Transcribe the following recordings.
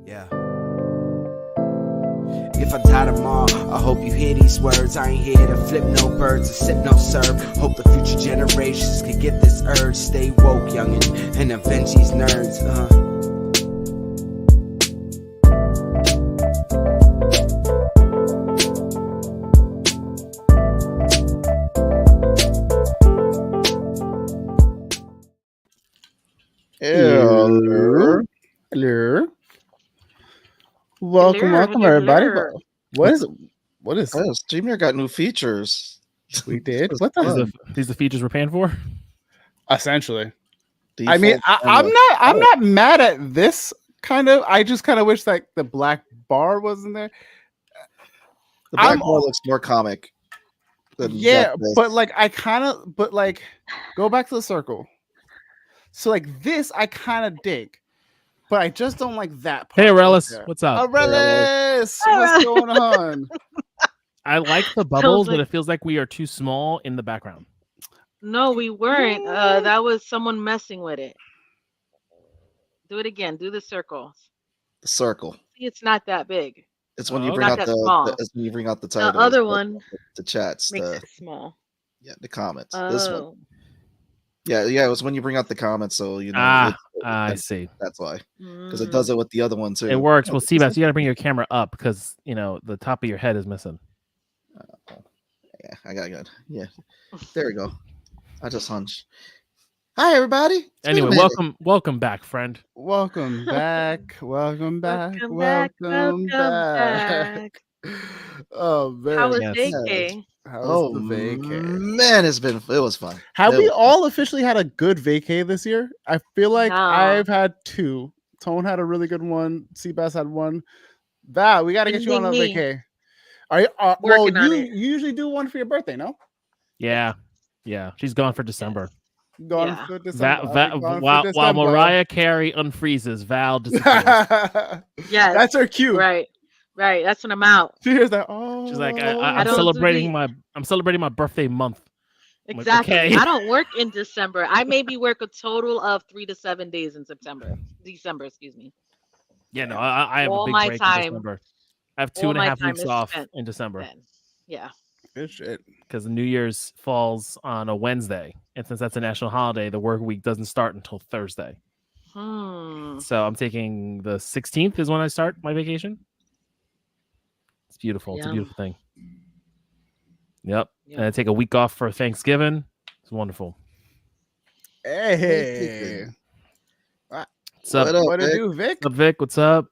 Yeah. If I die tomorrow, I hope you hear these words. I ain't here to flip no birds or sip no syrup. Hope the future generations can get this urge. Stay woke, youngin', and avenge these nerds. Hello. Hello. Welcome everybody. What is Streamer got new features. We did. What the these the features we're paying for? Essentially. I mean, I'm not mad at this kind of. I just kind of wish like the black bar wasn't there. The black bar looks more comic. Yeah, but like go back to the circle. So like this, I kind of dig, but I just don't like that part. Hey, Aurelius, what's up? Aurelius, what's going on? I like the bubbles, but it feels like we are too small in the background. No, we weren't. That was someone messing with it. Do it again. Do the circles. The circle. See, it's not that big. It's when you bring out the title. The other one. The chats. Makes it small. Yeah, the comments. This one. Yeah. It was when you bring out the comments, so you know. I see. That's why, because it does it with the other one too. It works. Well, Sebastian, you got to bring your camera up because you know the top of your head is missing. Yeah, I got good. Yeah, there we go. I just hunched. Hi, everybody. Anyway, welcome back, friend. Welcome back. Welcome back. Oh man, how was vacay? How was the vacay? Man, it was fun. Have we all officially had a good vacay this year? I feel like I've had two. Tone had a really good one. Seabass had one. Val, we got to get you on a vacay. Are you? Well, you usually do one for your birthday, no? Yeah. She's gone for December. Gone for December. While Mariah Carey unfreezes, Val disappears. Yeah, that's her cue. Right. That's when I'm out. She hears that. Oh, she's like, I'm celebrating my birthday month. Exactly. Like, okay. I don't work in December. I maybe work a total of 3 to 7 days in December, excuse me. Yeah, no, I have all a big break in December. I have 2.5 weeks off in December. Then. Yeah. Good shit. Because New Year's falls on a Wednesday, and since that's a national holiday, the work week doesn't start until Thursday. So I'm taking the 16th is when I start my vacation. It's beautiful. It's a beautiful thing. Yep. And I take a week off for Thanksgiving. It's wonderful. Hey. What's up? What to do, Vic? What's up, Vic? What's up?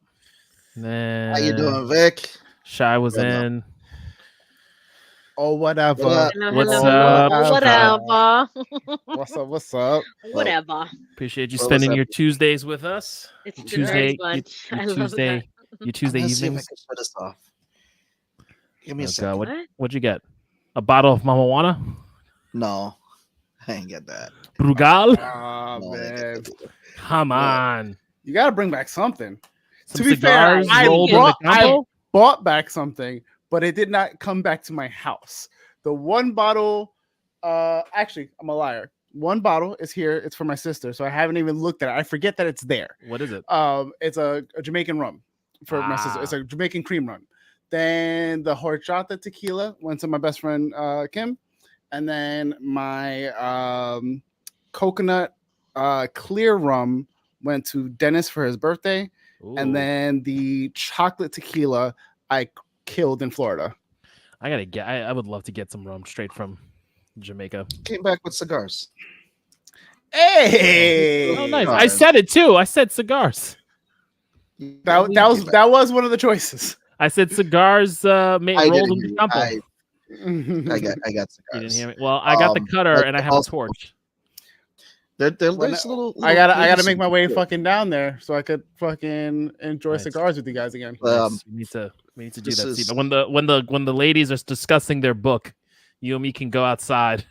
Then how you doing, Vic? Shy was in. Oh, whatever. What's up? Whatever. What's up? Whatever. Appreciate you spending your Tuesdays with us. It's Tuesday. Your Tuesday evenings. Give me a second. What'd you get? A bottle of Mama Juana? No, I ain't get that. Brugal? Oh, man. Come on. You got to bring back something. Some to be fair, I bought back something, but it did not come back to my house. The one bottle, actually, I'm a liar. One bottle is here. It's for my sister, so I haven't even looked at it. I forget that it's there. What is it? It's a Jamaican rum for my sister. It's a Jamaican cream rum. Then the horchata tequila went to my best friend Kim, and then my coconut clear rum went to Dennis for his birthday. Ooh. And then the chocolate tequila I killed in Florida. I would love to get some rum straight from Jamaica. Came back with cigars. Hey, oh nice! I said it too. I said cigars. That was one of the choices. I said cigars rolled into campo. I got cigars. You didn't hear me? Well, I got the cutter and I have a torch. They're nice little. I gotta make my way fucking down there so I could fucking enjoy cigars with you guys again. We need to do that. But when the ladies are discussing their book, you and me can go outside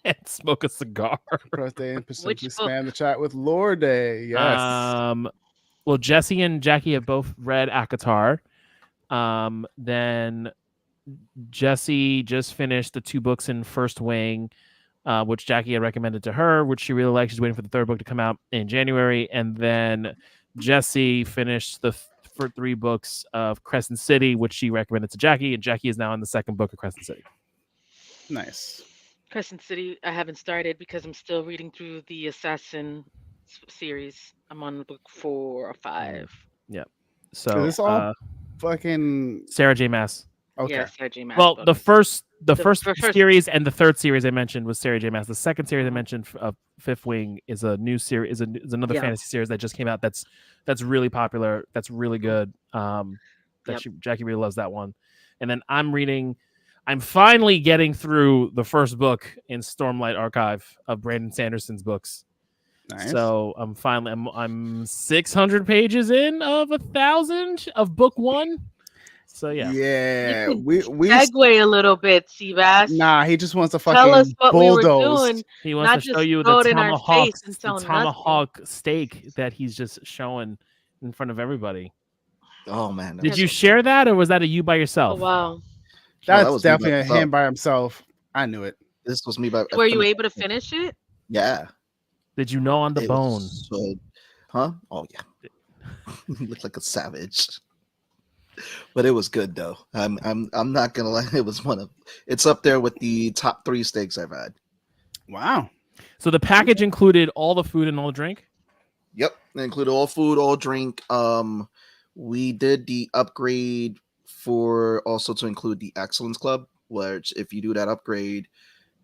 and smoke a cigar. Birthday and simply spam the chat with Lorde. Yes. Well, Jesse and Jackie have both read ACOTAR. Then Jesse just finished the 2 books in First Wing, which Jackie had recommended to her, which she really liked. She's waiting for the 3rd book to come out in January. And then Jesse finished for 3 books of Crescent City, which she recommended to Jackie, and Jackie is now in the 2nd book of Crescent City. Nice. Crescent City, I haven't started because I'm still reading through the Assassin series. I'm on book 4 or 5. Yeah. Is So this all fucking Sarah J. Maas. okay? Yeah, Sarah J. Maas Well, books. the first first- series and the 3rd series I mentioned was Sarah J. Maas. The 2nd series I mentioned of Fifth Wing is a new series, is another Yeah. fantasy series that just came out. That's really popular. That's really good. Yep. Jackie really loves that one. And then I'm finally getting through the first book in Stormlight Archive of Brandon Sanderson's books. Nice. So I'm 600 pages in of 1,000 of book 1. So yeah. Yeah, You we segue a little bit, Seabass. nah. He just wants to fucking Tell us what we were bulldoze. doing. He wants Not to show just you throw the it in our face and the tell nothing. tomahawk steak that he's just showing in front of everybody. Oh man, Did you share that, or was that a you by Oh yourself? wow! That's that was me by definitely a myself. him by himself. I knew it. This was me by. Were you able to finish it? Yeah. Did you know on the It bone? was so, huh? Oh yeah. Looked like a savage. But it was good though. I'm not gonna lie. It's up there with the top 3 steaks I've had. Wow. So the package included all the food and all the drink. Yep, it included all food, all drink. We did the upgrade for also to include the Excellence Club, which if you do that upgrade,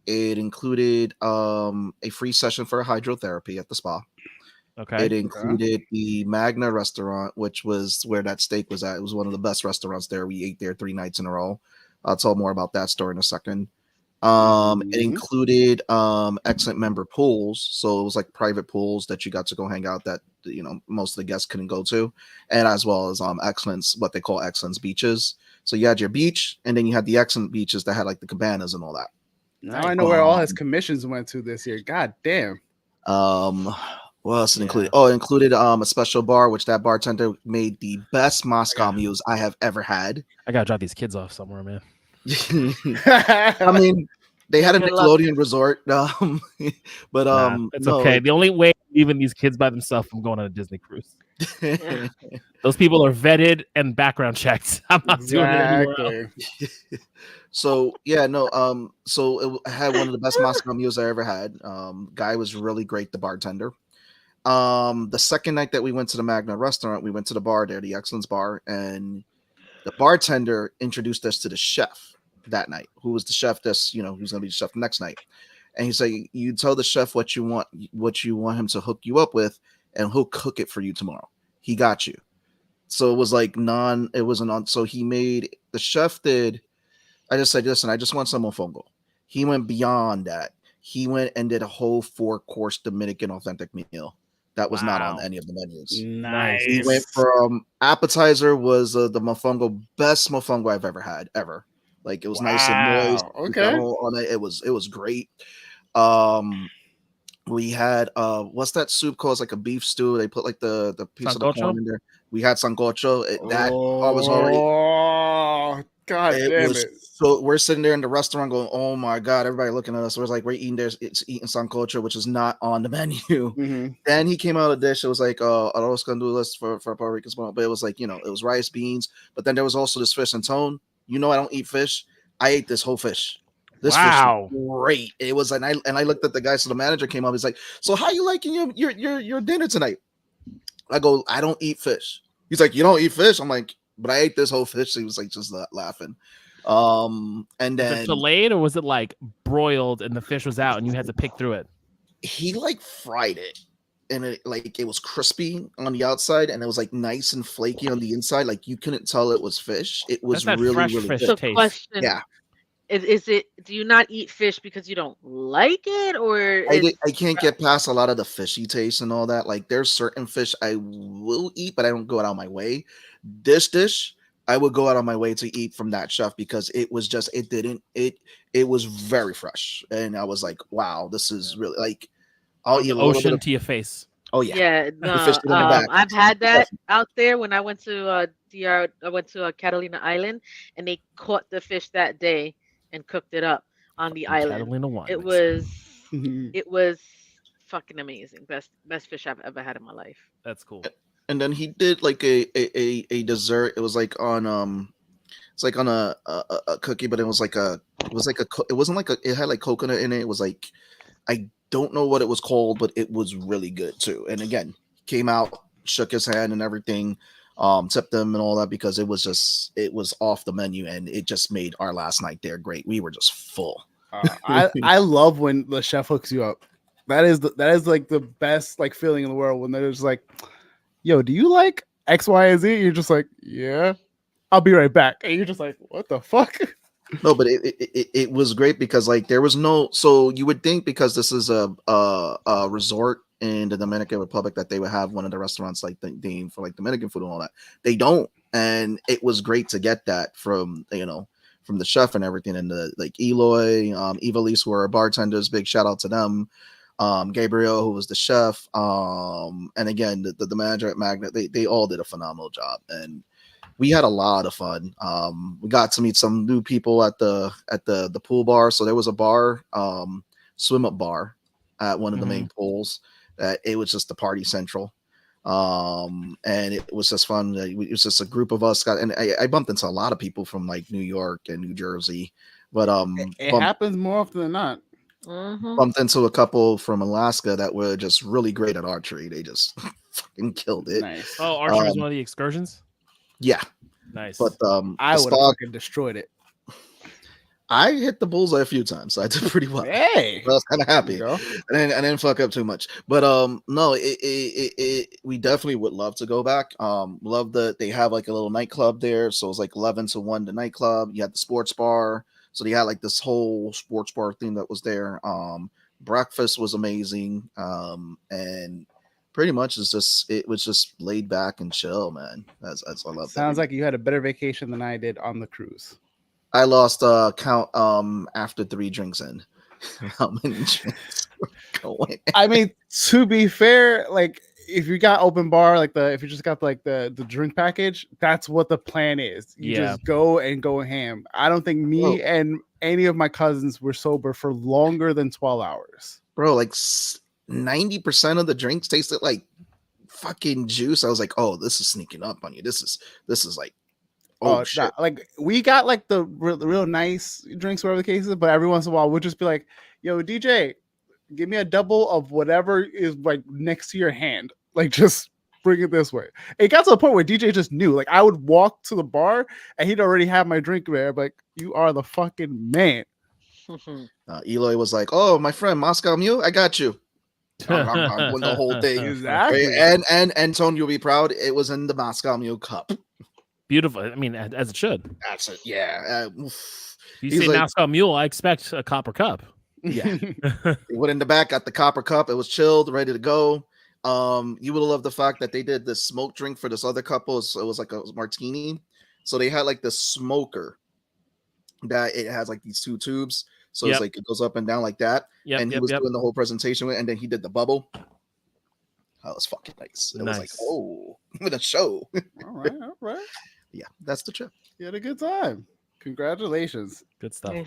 it included a free session for hydrotherapy at the spa. Okay. It included the Magna restaurant, which was where that steak was at. It was one of the best restaurants there. We ate there 3 nights in a row. I'll tell more about that story in a second. It included excellent member pools, so it was like private pools that you got to go hang out that most of the guests couldn't go to, and as well as excellence, what they call excellence beaches. So you had your beach, and then you had the excellent beaches that had like the cabanas and all that. Now I know where all his commissions went to this year. God damn. What else it included? Oh, it included a special bar, which that bartender made the best Moscow mules I have ever had. I gotta drop these kids off somewhere, man. I mean, they had a Nickelodeon resort, but it's okay. The only way leaving these kids by themselves from going on a Disney cruise. Those people are vetted and background checked. I'm not doing it anymore. So yeah, no. So it had one of the best Moscow meals I ever had. Guy was really great, the bartender. The second night that we went to the Magna restaurant, we went to the bar there, the Excellence Bar, and the bartender introduced us to the chef that night, who was the chef that's who's gonna be the chef the next night. And he's like, you tell the chef what you want him to hook you up with, and he'll cook it for you tomorrow. He got you. So it was like so he made, the chef did, I just said, listen, I just want some mofongo. He went beyond that. He went and did a whole 4-course Dominican authentic meal that was not on any of the menus. Nice. He went from appetizer was the mofongo, best mofongo I've ever had, ever. Like it was nice and moist. Okay. On it. It was great. We had what's that soup called? It's like a beef stew. They put like the piece Sancocho? of the corn in there. We had sancocho. I was already. Oh, God damn it. So we're sitting there in the restaurant going, oh my God, everybody looking at us. We're like, we're eating there, it's eating sancocho, which is not on the menu. Mm-hmm. Then he came out of the dish. It was like, arroz con dulces for Puerto Ricans, but it was like, it was rice, beans. But then there was also this fish and tone. I don't eat fish. I ate this whole fish. This fish was great. It was, and I looked at the guy. So the manager came up. He's like, so how you liking your dinner tonight? I go, I don't eat fish. He's like, you don't eat fish? I'm like, but I ate this whole fish. He was like, just laughing. And then was it filleted or was it like broiled and the fish was out and you had to pick through it? He like fried it, and it was crispy on the outside, and it was like nice and flaky on the inside. Like you couldn't tell it was fish. It was really, fresh really fish good. taste. Question. Yeah. Is it? Do you not eat fish because you don't like it, or I can't get past a lot of the fishy taste and all that. Like there's certain fish I will eat, but I don't go out of my way. This dish I would go out of my way to eat from that chef because it was just it was very fresh, and I was like, wow, this is really like I'll eat a little ocean bit to your face. Oh yeah, Yeah, no, fish in the back. I've had that out there when I went to DR. I went to Catalina Island, and they caught the fish that day and cooked it up on the island. Catalina wine It mix. was fucking amazing. Best fish I've ever had in my life. That's cool. and then he did like a dessert. It was like on it's like on a cookie, but it was like it wasn't like it had like coconut in it. It was like I don't know what it was called, but it was really good too. And again, came out, shook his hand and everything, tipped him and all that because it was off the menu and it just made our last night there great. We were just full. I love when the chef hooks you up. That is like the best like feeling in the world when they're just like, "Yo, do you like X, Y, and Z?" You're just like, "Yeah, I'll be right back," and you're just like, "What the fuck?" No, but it was great because like there was no, so you would think because this is a resort in the Dominican Republic that they would have one of the restaurants like the name for like Dominican food and all that. They don't, and it was great to get that from from the chef and everything, and the like Eloy, Eva Lise were our bartenders. Big shout out to them. Gabriel, who was the chef, and again the manager at Magnet. They all did a phenomenal job, and we had a lot of fun. We got to meet some new people at the pool bar. So there was a bar, swim up bar at one of the main pools. It was just the party central. And it was just fun. It was just a group of us and I bumped into a lot of people from like New York and New Jersey, but it happens more often than not. Bumped into a couple from Alaska that were just really great at archery. They just fucking killed it. Nice. Oh, archery was one of the excursions. Yeah, nice. But I would have fucking destroyed it. I hit the bullseye a few times, so I did pretty well. Hey, I was kind of happy. I didn't fuck up too much. But no, we definitely would love to go back. Love that they have like a little nightclub there, so it's like 11 to 1 the nightclub. You had the sports bar, so they had like this whole sports bar thing that was there. Breakfast was amazing, and pretty much it was just laid back and chill, man. That's I love. Sounds like you had a better vacation than I did on the cruise. I lost count after 3 drinks in. How many drinks were going? I mean, to be fair, like if you got open bar, like if you just got like the drink package, that's what the plan is. You just go ham. I don't think me and any of my cousins were sober for longer than 12 hours. Bro, like 90% of the drinks tasted like fucking juice. I was like, oh, this is sneaking up on you. This is like, oh shit. Like we got like the real nice drinks, whatever the case is, but every once in a while we'll just be like, yo, DJ, give me a double of whatever is like next to your hand. Like just bring it this way. It got to the point where DJ just knew. Like I would walk to the bar and he'd already have my drink there. Like, you are the fucking man. Eloy was like, oh, my friend Moscow Mule, I got you. I won the whole thing. Exactly. And Anton, you'll be proud. It was in the Moscow Mule cup. Beautiful. I mean, as it should. That's it. Yeah. You say like, Moscow Mule, I expect a copper cup. Yeah. It went in the back, got the copper cup. It was chilled, ready to go. You would love the fact that they did this smoke drink for this other couple. So it was like a martini. So they had like the smoker that it has like these 2 tubes. So it's like it goes up and down like that. And he was doing the whole presentation with, and then he did the bubble. That was fucking nice. It was like, oh, with a show. All right. Yeah, that's the trip. You had a good time. Congratulations. Good stuff, man.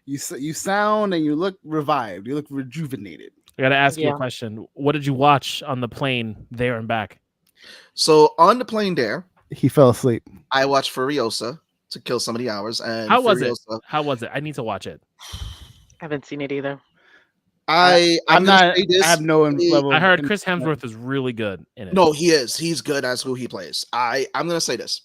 You sound and you look revived. You look rejuvenated. I got to ask you a question. What did you watch on the plane there and back? So on the plane there, he fell asleep. I watched Furiosa to kill some of the hours. And how was it? How was it? I need to watch it. I haven't seen it either. I'm not. I have no level. I heard Chris Hemsworth is really good in it. No, he is. He's good as who he plays. I'm gonna say this.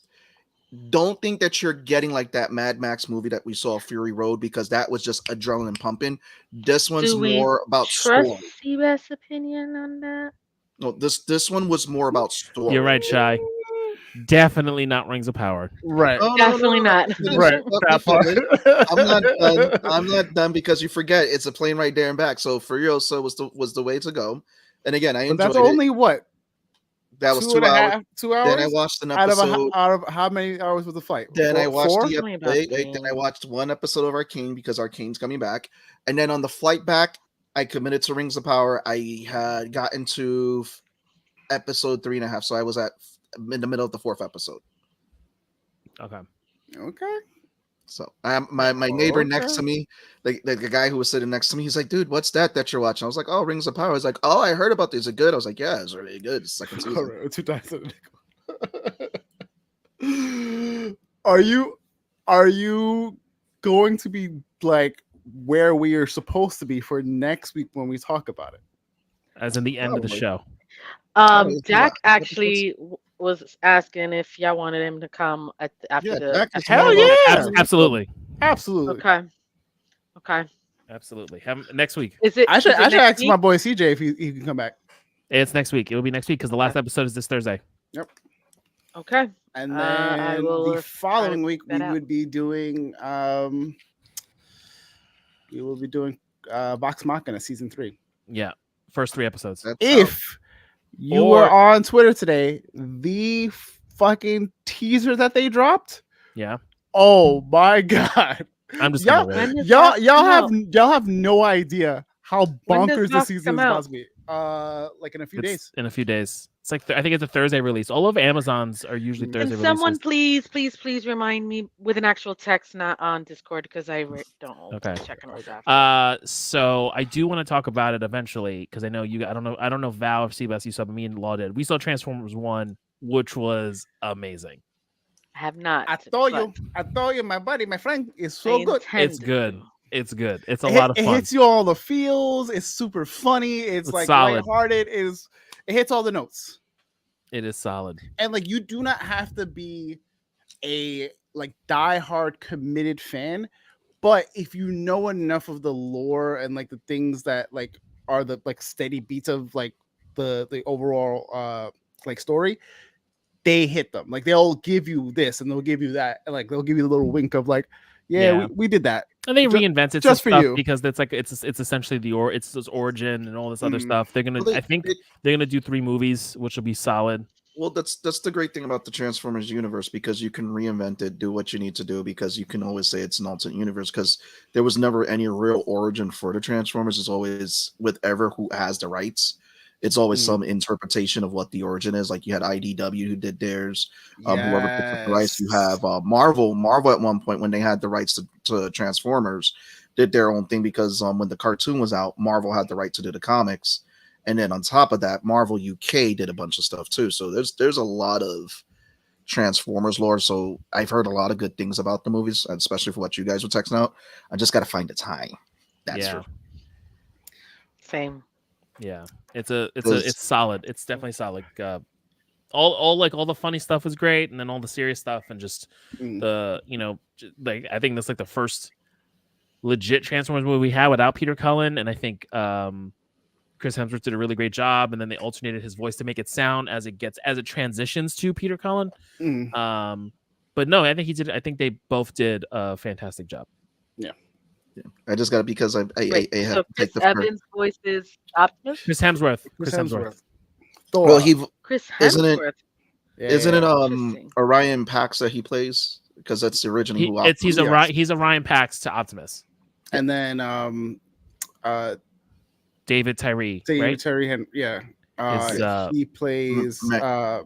Don't think that you're getting like that Mad Max movie that we saw, Fury Road, because that was just adrenaline pumping. This one's more about story. Trust opinion on that? No, this one was more about story. You're right, Shy. Definitely not Rings of Power. Right. Oh, definitely not. Right. I'm not done because you forget it's a plane right there and back. So Furiosa was the way to go. And again, I enjoyed that's only what? That was 2 hours. 2 hours. Then I watched an episode. Out of how many hours was the flight? Then I watched then I watched one episode of Arcane because Arcane's coming back. And then on the flight back, I committed to Rings of Power. I had gotten to episode 3.5. So I was in the middle of the 4th episode. Okay. So my neighbor next to me, the guy who was sitting next to me, he's like, "Dude, what's that you're watching?" I was like, "Oh, Rings of Power." He's like, "Oh, I heard about this. Is it good?" I was like, "Yeah, it's really good. It's second season." 2 times. Are you going to be like where we are supposed to be for next week when we talk about it? As in the end of the show. Jack actually was asking if y'all wanted him to come after the. Jack is Hell more yeah! welcome. Absolutely. Absolutely. Okay. Absolutely. Next week. Is it? I should ask week? my boy CJ if he can come back. It's next week. It will be next week because the last episode is this Thursday. Yep. Okay. And I then will the following week that we out. would be doing Vox Machina season 3. Yeah. First 3 episodes. If you were on Twitter today, the fucking teaser that they dropped. Yeah. Oh my god. I'm just gonna wait. Y'all have no idea how When does bonkers this Vox season come is out? about to be. Like in a few days. In a few days. It's like I think it's a Thursday release. All of Amazon's are usually Thursday Can someone releases. please remind me with an actual text, not on Discord, because I don't check on those after. So I do want to talk about it eventually because I know I don't know Val or Seabass you saw, but me and Law did. We saw Transformers 1, which was amazing. I have not. I told you, my friend is so good. It's good. It's good. It's a lot of fun. It hits you all the feels. It's super funny. It's like solid. lighthearted. It hits all the notes. It is solid. And like you do not have to be a like diehard committed fan, but if you know enough of the lore and like the things that like are the like steady beats of like the overall like story, they hit them. Like they'll give you this and they'll give you that, and like they'll give you a little wink of like, we did that. And they reinvented just for stuff you because it's like it's essentially it's this origin and all this other stuff. They're gonna I think they're gonna do 3 movies, which will be solid. Well, that's the great thing about the Transformers universe, because you can reinvent it, do what you need to do, because you can always say it's an alternate universe, because there was never any real origin for the Transformers. It's always whoever who has the rights. It's always some interpretation of what the origin is. Like you had IDW who did theirs. Whoever picked up the rights, you have Marvel. Marvel at one point when they had the rights to Transformers did their own thing, because when the cartoon was out, Marvel had the right to do the comics. And then on top of that, Marvel UK did a bunch of stuff too. So there's a lot of Transformers lore. So I've heard a lot of good things about the movies, especially for what you guys were texting out. I just got to find the time. That's true. Same. Yeah, it's solid. It's definitely solid. All the funny stuff was great, and then all the serious stuff, and just the like I think that's like the first legit Transformers movie we had without Peter Cullen, and I think Chris Hemsworth did a really great job, and then they alternated his voice to make it sound as it transitions to Peter Cullen. But no, I think they both did a fantastic job. Yeah. I just got it because I have to take the Evans' voice is Optimus. Chris Hemsworth. Well, Chris Hemsworth. Isn't it Orion Pax that he plays? Because that's the original. He's Orion Pax to Optimus. And then David Tyree. He plays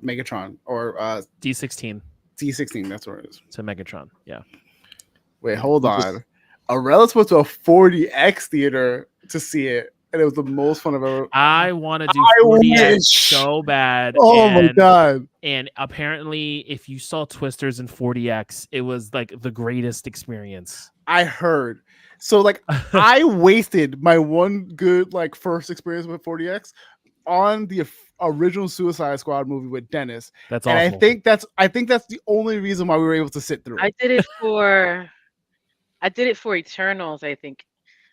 Megatron or D16. D16, that's what it is. To Megatron, yeah. Wait, hold on. Arella's went to a 40X theater to see it, and it was the most fun I've ever. I want to do 40X so bad. Oh my god! And apparently, if you saw Twisters in 40X, it was like the greatest experience. I heard. So like, I wasted my one good like first experience with 40X on the original Suicide Squad movie with Dennis. That's awful. And I think that's the only reason why we were able to sit through. I did it for Eternals, I think,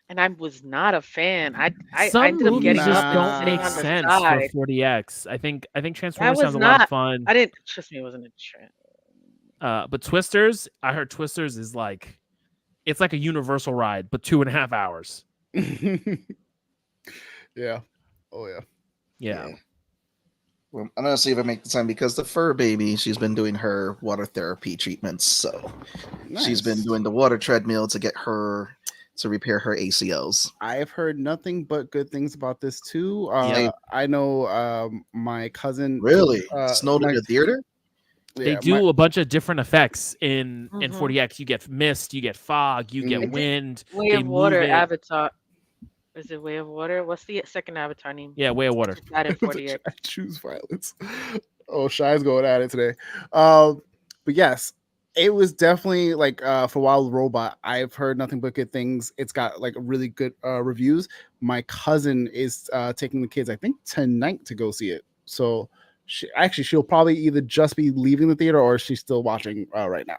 and I was not a fan. I ended up getting just up don't and make sitting sense on the side. for 40X. I think Transformers sounds a lot of fun. I didn't trust me. It wasn't a trend. But Twisters, I heard Twisters is like, it's like a Universal ride, but 2.5 hours. Yeah. Oh yeah. Yeah. Well, I'm gonna see if I make the time, because the fur baby, she's been doing her water therapy treatments, so she's been doing the water treadmill to get her to repair her ACLs. I've heard nothing but good things about this too. Yeah. I know my cousin really snowed in the theater. They do a bunch of different effects in 40X. You get mist, you get fog, you get wind. Way of Water Avatar. Is it Way of Water? What's the second Avatar name? Yeah, Way of Water. That in 40X. I choose violence. Oh, Shy's going at it today. But yes, it was definitely like for Wild Robot. I've heard nothing but good things. It's got like really good reviews. My cousin is taking the kids, I think, tonight to go see it. So she'll probably either just be leaving the theater or she's still watching right now.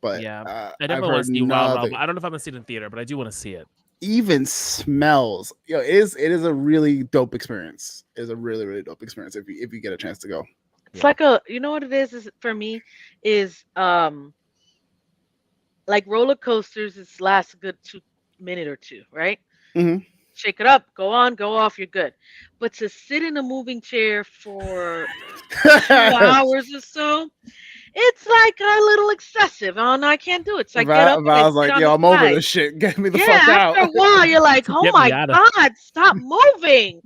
But yeah, I definitely want to see Wild Robot. I don't know if I'm gonna see it in theater, but I do want to see it. Even smells, it is a really dope experience. It's a really, really dope experience if you get a chance to go. It's like you know what it is for me is like roller coasters. It's last a good 2 minute or two, right? Mm-hmm. Shake it up, go on, go off, you're good. But to sit in a moving chair for 2 hours or so, it's like a little excessive. Oh no, I can't do it. So I get up. I was like, yo, I'm over this shit. Get me the fuck out. After a while, you're like, oh my God, stop moving.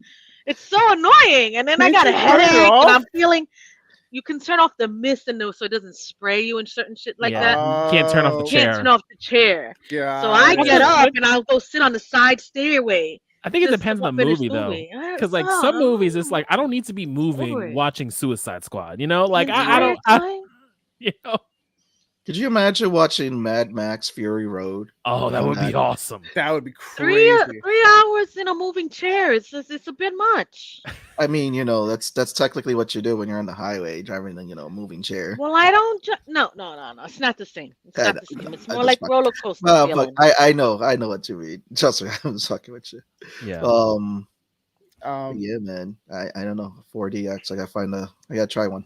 It's so annoying. And then I got a headache and I'm feeling. You can turn off the mist and so it doesn't spray you and certain shit like that. You can't turn off the chair. Can't turn off the chair. Yeah. So I get up and I'll go sit on the side stairway. I think it depends on the movie though, because like some movies, it's like I don't need to be moving watching Suicide Squad. You know, like I don't. You know. Could you imagine watching Mad Max Fury Road? Oh, that would be awesome. That would be crazy. 3 hours in a moving chair. It's a bit much. I mean, that's technically what you do when you're on the highway driving a moving chair. Well, I don't. No. It's not the same. It's not the same. It's more like roller coaster. But I know what you mean. Trust me, I was talking with you. Yeah. Yeah, man. I don't know. 4DX. I gotta try one.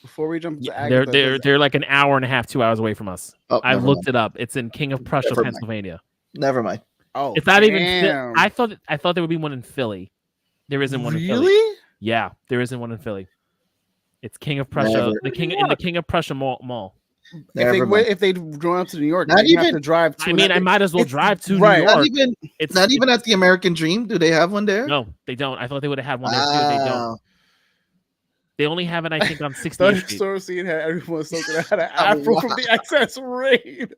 Before we jump to Agatha, they're like an hour and a half, 2 hours away from us. I looked it up. It's in King of Prussia, Pennsylvania. Never mind. Oh, it's not even. I thought there would be one in Philly. There isn't one in Philly. Really? Yeah, there isn't one in Philly. It's King of Prussia. The King of Prussia Mall. If they drove up to New York, they have to drive. I might as well drive to New York. It's not even at the American Dream. Do they have one there? No, they don't. I thought they would have had one there too. They don't. They only have it, I think, on 60th Street. Store scene had everyone looking at an afro from the XS raid.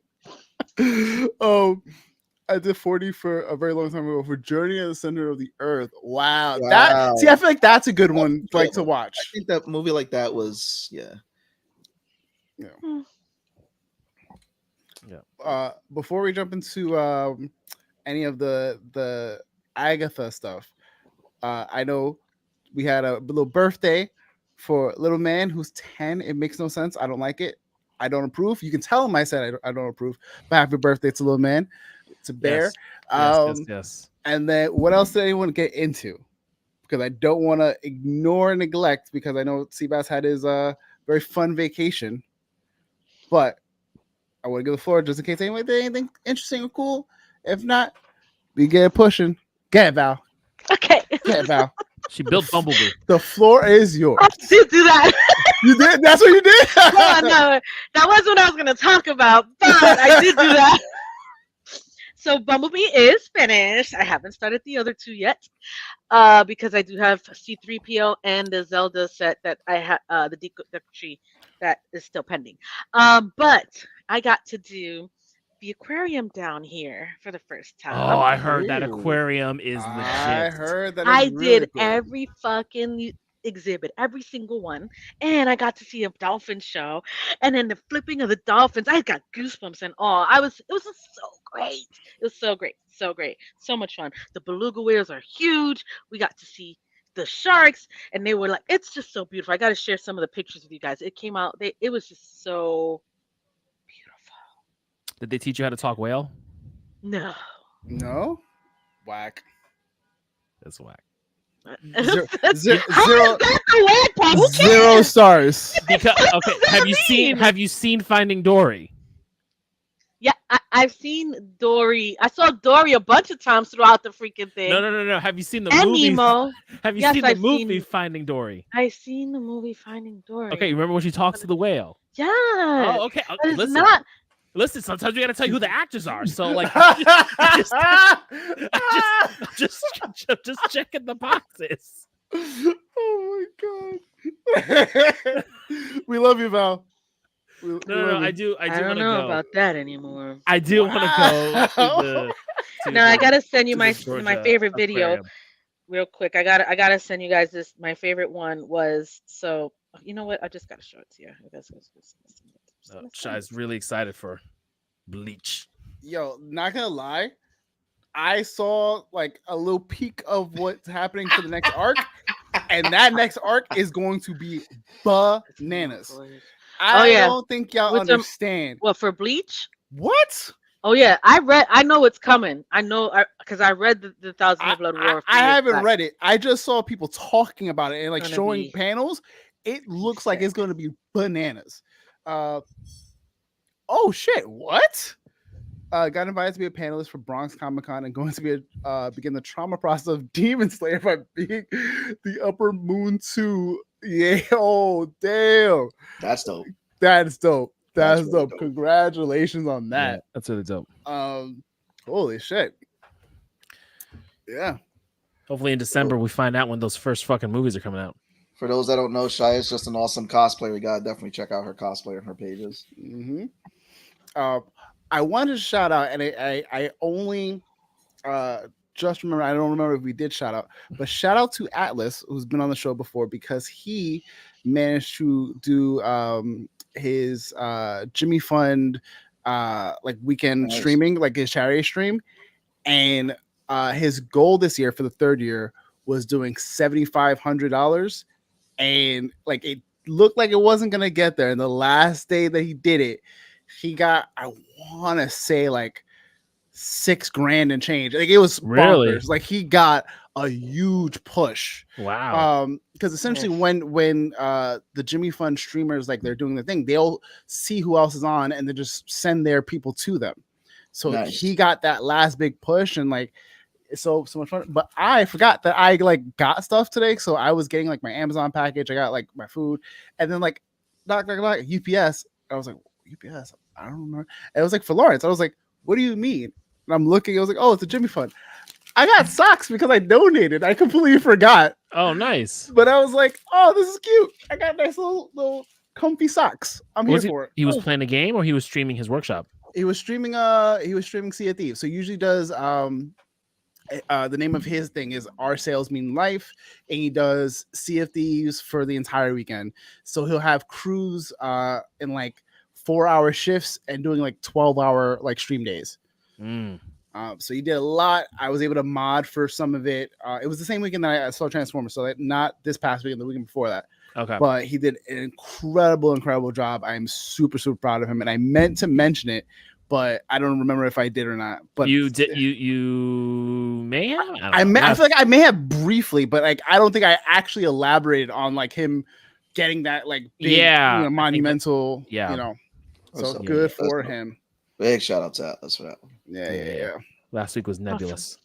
I did 40 for a very long time ago for Journey to the Center of the Earth. Wow. I feel like that's a good one to watch. I think that movie like that was Before we jump into any of the Agatha stuff, I know we had a little birthday for little man who's 10. It makes no sense. I don't like it. I don't approve. You can tell him I said I don't approve. But happy birthday to little man. It's a bear. Yes. And then what else did anyone get into? Because I don't want to ignore and neglect, because I know Seabass had his very fun vacation. But I want to give the floor just in case anyone did anything interesting or cool. If not, we get it pushing. Get it, Val. Okay. Get it, Val. She built Bumblebee. The floor is yours. I did do that. You did? That's what you did? No, that wasn't what I was going to talk about, but I did do that. So Bumblebee is finished. I haven't started the other two yet because I do have C-3PO and the Zelda set that I have, the decree that is still pending. But I got to do the aquarium down here for the first time. Oh, I heard that aquarium is legit. I heard that. I did every fucking exhibit, every single one, and I got to see a dolphin show, and then the flipping of the dolphins. I got goosebumps and all. It was just so great. It was so great, so much fun. The beluga whales are huge. We got to see the sharks, and they were like, it's just so beautiful. I got to share some of the pictures with you guys. It came out. It was just so. Did they teach you how to talk whale? No. Whack. That's whack. Zero stars. Because have you seen Finding Dory? Yeah, I've seen Dory. I saw Dory a bunch of times throughout the freaking thing. No. Have you seen the movie? Nemo. Have you seen the movie Finding Dory? I've seen the movie Finding Dory. Okay, remember when she talks to the whale? Yeah. Oh, okay. Listen. Listen, sometimes we gotta tell you who the actors are. So like, just checking the boxes. Oh my god! We love you, Val. No, I do I want don't to know go. about that anymore. I do want to go to No, I gotta send you to my the Georgia my favorite video aquarium. real quick. I gotta send you guys this. My favorite one was so. You know what? I just gotta show it to you. Shai's really excited for Bleach. Yo, not gonna lie, I saw like a little peek of what's happening for the next arc, and that next arc is going to be bananas. I yeah. don't think y'all With them- understand. What for Bleach? What? Oh yeah, I know it's coming. I know because I read the Thousand Year Blood War. I haven't read it. I just saw people talking about it and like Gonna showing be panels. It looks like sick. it's going to be bananas. Oh shit! What? Got invited to be a panelist for Bronx Comic Con and going to be begin the trauma process of Demon Slayer by being the Upper Moon 2. Yeah, oh damn, That's dope. that's dope. That's That's really dope. dope. Congratulations on that. Yeah, that's really dope. Holy shit. Yeah. Hopefully in December we find out when those first fucking movies are coming out. For those that don't know, Shai is just an awesome cosplayer. We gotta definitely check out her cosplay on her pages. Mm-hmm. I wanted to shout out, and I only just remember, I don't remember if we did shout out, but shout out to Atlas, who's been on the show before, because he managed to do his Jimmy Fund like weekend streaming, like his charity stream, and his goal this year for the third year was doing $7,500, and like it looked like it wasn't gonna get there. And the last day that he did it, he got, I want to say like $6,000 and change. Like it was bonkers. Really? Like he got a huge push. Wow. Because essentially when the Jimmy Fund streamers, like they're doing the thing, they'll see who else is on and they just send their people to them. So Nice. he got that last big push, and like it's so much fun. But I forgot that I like got stuff today, so I was getting like my Amazon package. I got like my food, and then like UPS. I was like, UPS. I don't remember. And it was like for Lawrence. I was like, what do you mean? And I'm looking. I was like, oh, it's a Jimmy Fund. I got socks because I donated. I completely forgot. Oh, nice. But I was like, oh, this is cute. I got nice little comfy socks. I'm here for it. He was playing a game, or he was streaming his workshop? He was streaming T.E.A.V. So he usually does the name of his thing is Our Sales Mean Life, and he does T.E.A.V for the entire weekend. So he'll have crews in like 4-hour shifts and doing like 12-hour like stream days. So he did a lot. I was able to mod for some of it. It was the same weekend that I saw Transformers, so not this past weekend, the weekend before that. Okay. But he did an incredible job. I am super proud of him, and I meant to mention it, but I don't remember if I did or not. But you did. You may have. I feel like I may have briefly, but like I don't think I actually elaborated on like him getting that like big, monumental. So good for him. Big shout out to Atlas for that one. Yeah. Last week was nebulous.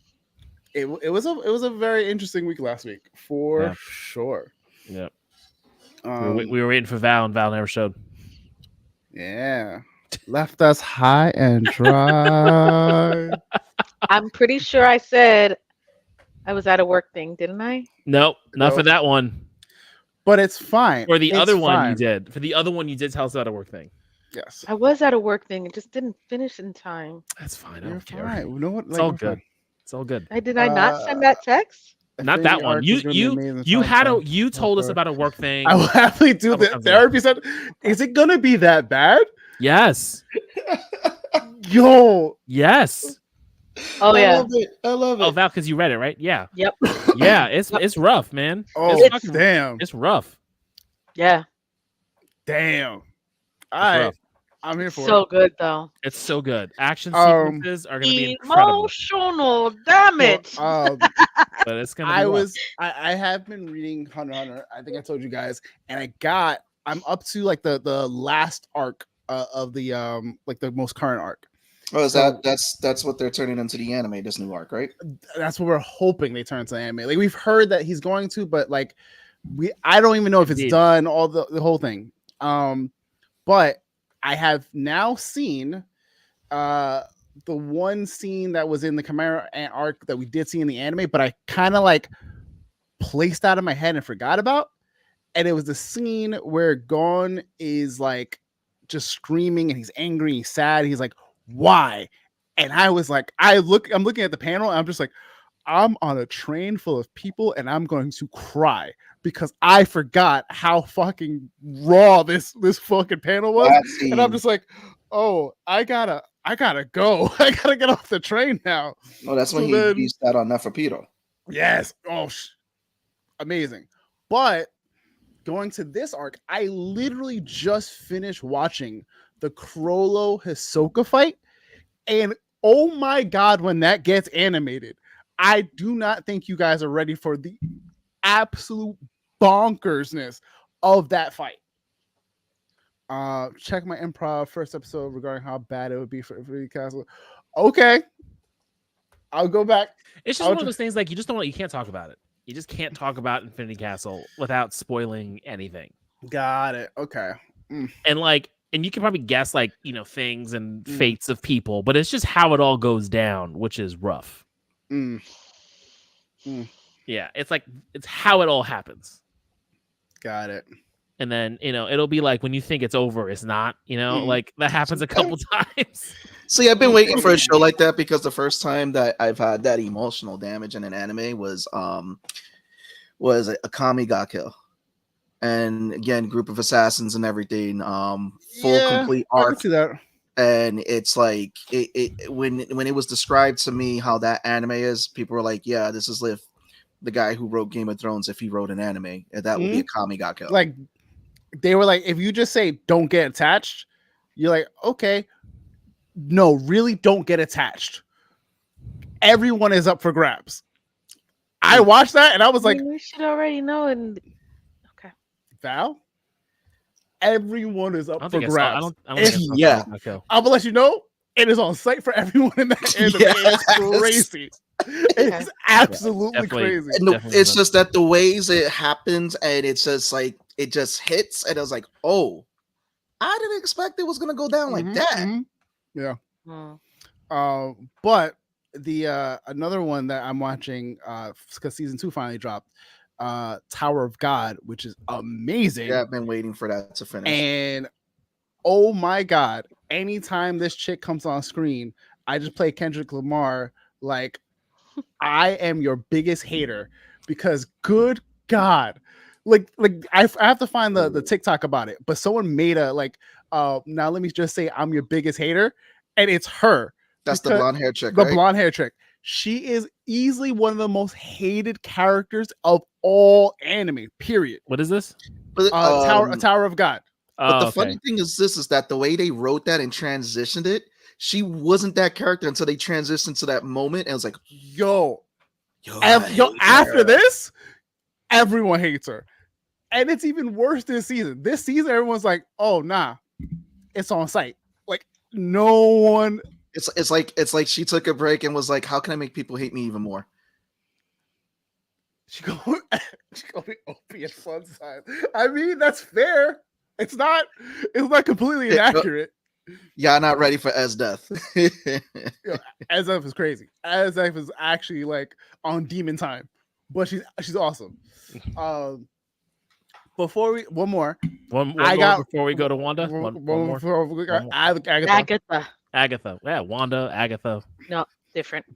Awesome. It was a very interesting week last week for sure. Yeah. We were waiting for Val, and Val never showed. Yeah. Left us high and dry. I'm pretty sure I said I was at a work thing, didn't I? Nope, not for that one. But it's fine. For the other one, you did. For the other one, you did tell us about a work thing. Yes. I was at a work thing. It just didn't finish in time. That's fine. I You're don't care. fine. You know what? It's all good. It's all good. Did I not send that text? Not that one. You told us about a work thing. I will happily do the therapy said. Is it gonna be that bad? Yes. Yo. Yes. Oh yeah. I love it. Oh, Val, because you read it, right? Yeah. Yep. Yeah, it's rough, man. Oh damn. It's rough. Yeah. Damn. All right. I'm here for it. So good though. It's so good. Action sequences are gonna be incredible. Emotional damage. But it's gonna be I have been reading Hunter x Hunter. I think I told you guys, and I'm up to like the last arc of the like the most current arc. Oh, that's what they're turning into the anime, this new arc, right? That's what we're hoping they turn into anime. Like we've heard that he's going to, but like I don't even know if it's done, all the whole thing. But I have now seen the one scene that was in the Chimera arc that we did see in the anime, but I kind of like placed out of my head and forgot about. And it was the scene where Gon is like just screaming and he's angry, he's sad. He's like, why? And I was like, I'm looking at the panel and I'm just like, I'm on a train full of people and I'm going to cry because I forgot how fucking raw this fucking panel was. And I'm just like, oh, I gotta go. I gotta get off the train now. No, that's when he sat on Neferpitou. Yes. Oh, amazing. But going to this arc, I literally just finished watching the Crollo Hisoka fight. And oh my God, when that gets animated, I do not think you guys are ready for the absolute bonkersness of that fight. Check my improv first episode regarding how bad it would be for Infinity Castle. Okay. I'll go back. It's just one of those things like you can't talk about it. You just can't talk about Infinity Castle without spoiling anything. Got it. Okay. And you can probably guess things and fates of people, but it's just how it all goes down, which is rough. Yeah, it's how it all happens. Got it. And then it'll be like when you think it's over, it's not. Like that happens a couple times. See, I've been waiting for a show like that because the first time that I've had that emotional damage in an anime was Akami got killed. And again, group of assassins and everything, complete arc. I can see that. And it's like when it was described to me how that anime is, people were like, "Yeah, this is the guy who wrote Game of Thrones. If he wrote an anime, that would be Akami got killed." Like they were like, if you just say "don't get attached," you're like, okay, no, really, don't get attached. Everyone is up for grabs. I watched that and I was like, we should already know. And okay, Val. Everyone is up for grabs. I'm gonna let you know it is on site for everyone in that anime. It's crazy. It's absolutely crazy. And it's just that the ways it happens, and it's just like it just hits, and I was like, oh, I didn't expect it was gonna go down like that. Yeah. But the another one that I'm watching, because season 2 finally dropped. Tower of God, which is amazing. Yeah, I've been waiting for that to finish. And oh my God, anytime this chick comes on screen, I just play Kendrick Lamar like I am your biggest hater because good God, like I have to find the TikTok about it, but someone made a now let me just say I'm your biggest hater, and it's her. That's the blonde hair chick. The blonde hair chick. She is easily one of the most hated characters of all anime, period. What is this? Tower of God. But the funny thing is that the way they wrote that and transitioned it, she wasn't that character until they transitioned to that moment. And it was like, yo, after this, everyone hates her. And it's even worse this season. This season, everyone's like, oh, nah, it's on site. Like, no one... It's like she took a break and was like, how can I make people hate me even more? She go be opiate fun size. I mean, that's fair. It's not completely inaccurate. Yeah, not ready for Ez death. Ez death is crazy. Ez death is actually like on demon time, but she's awesome. Before we before we go to Wanda, one more. Agatha. Yeah, Wanda, Agatha. No, different.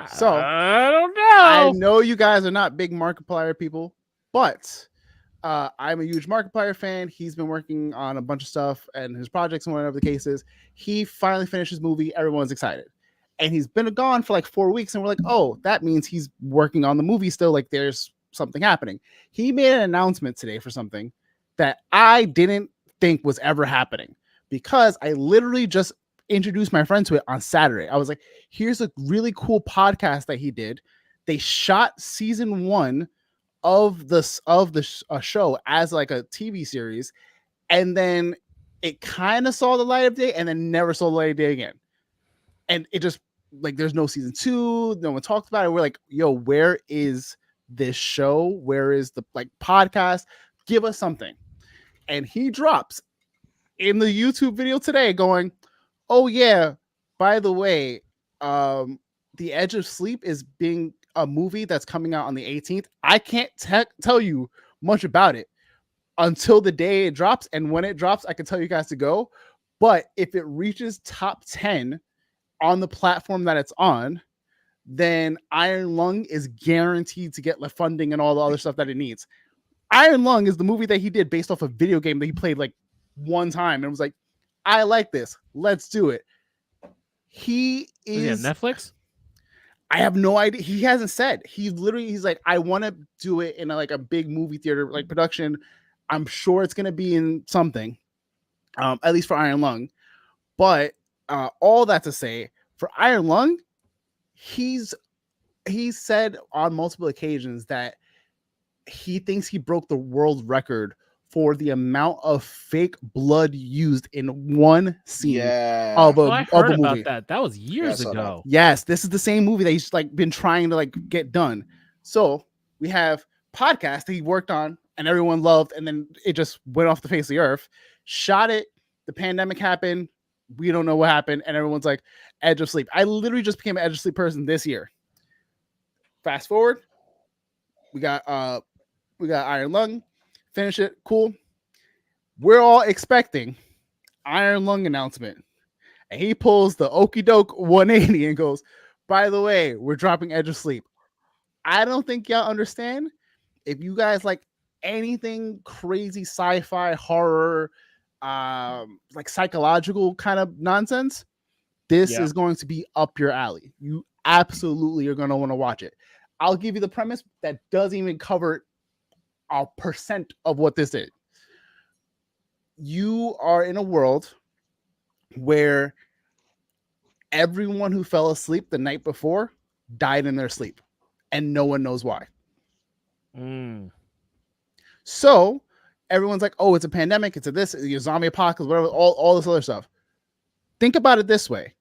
So I don't know. I know you guys are not big Markiplier people, but I'm a huge Markiplier fan. He's been working on a bunch of stuff and his projects and whatever the case is. He finally finished his movie. Everyone's excited. And he's been gone for like 4 weeks. And we're like, oh, that means he's working on the movie still. Like there's something happening. He made an announcement today for something that I didn't think was ever happening because I literally just introduced my friend to it on Saturday. I was like, here's a really cool podcast that he did. They shot season 1 of the show as like a TV series, and then it kind of saw the light of day and then never saw the light of day again. And it just like there's no season 2, no one talked about it. We're like, yo, where is this show? Where is the podcast? Give us something. And he drops in the YouTube video today going, oh yeah, by the way, The Edge of Sleep is being a movie that's coming out on the 18th. I can't tell you much about it, until the day it drops. And when it drops, I can tell you guys to go. But if it reaches top 10 on the platform that it's on, then Iron Lung is guaranteed to get the funding and all the other stuff that it needs. Iron Lung is the movie that he did based off a video game that he played like one time and was like, I like this. Let's do it. He is Netflix. I have no idea. He hasn't said. He's like, I want to do it in like a big movie theater like production. I'm sure it's gonna be in something, at least for Iron Lung. But all that to say, for Iron Lung, he's said on multiple occasions that he thinks he broke the world record for the amount of fake blood used in one scene of I heard a movie. about that. That was years ago. Yes, this is the same movie that he's like been trying to like get done. So we have podcast that he worked on and everyone loved, and then it just went off the face of the earth. Shot it. The pandemic happened. We don't know what happened, and everyone's like, Edge of Sleep. I literally just became an Edge of Sleep person this year. Fast forward, we got Iron Lung. Finish it. Cool. We're all expecting Iron Lung announcement. And he pulls the okey doke 180 and goes, by the way, we're dropping Edge of Sleep. I don't think y'all understand. If you guys like anything crazy sci-fi, horror, like psychological kind of nonsense, this is going to be up your alley. You absolutely are going to want to watch it. I'll give you the premise that doesn't even cover a percent of what this is. You are in a world where everyone who fell asleep the night before died in their sleep, and no one knows why. So everyone's like, oh, it's a pandemic, it's a zombie apocalypse, whatever, all this other stuff. Think about it this way.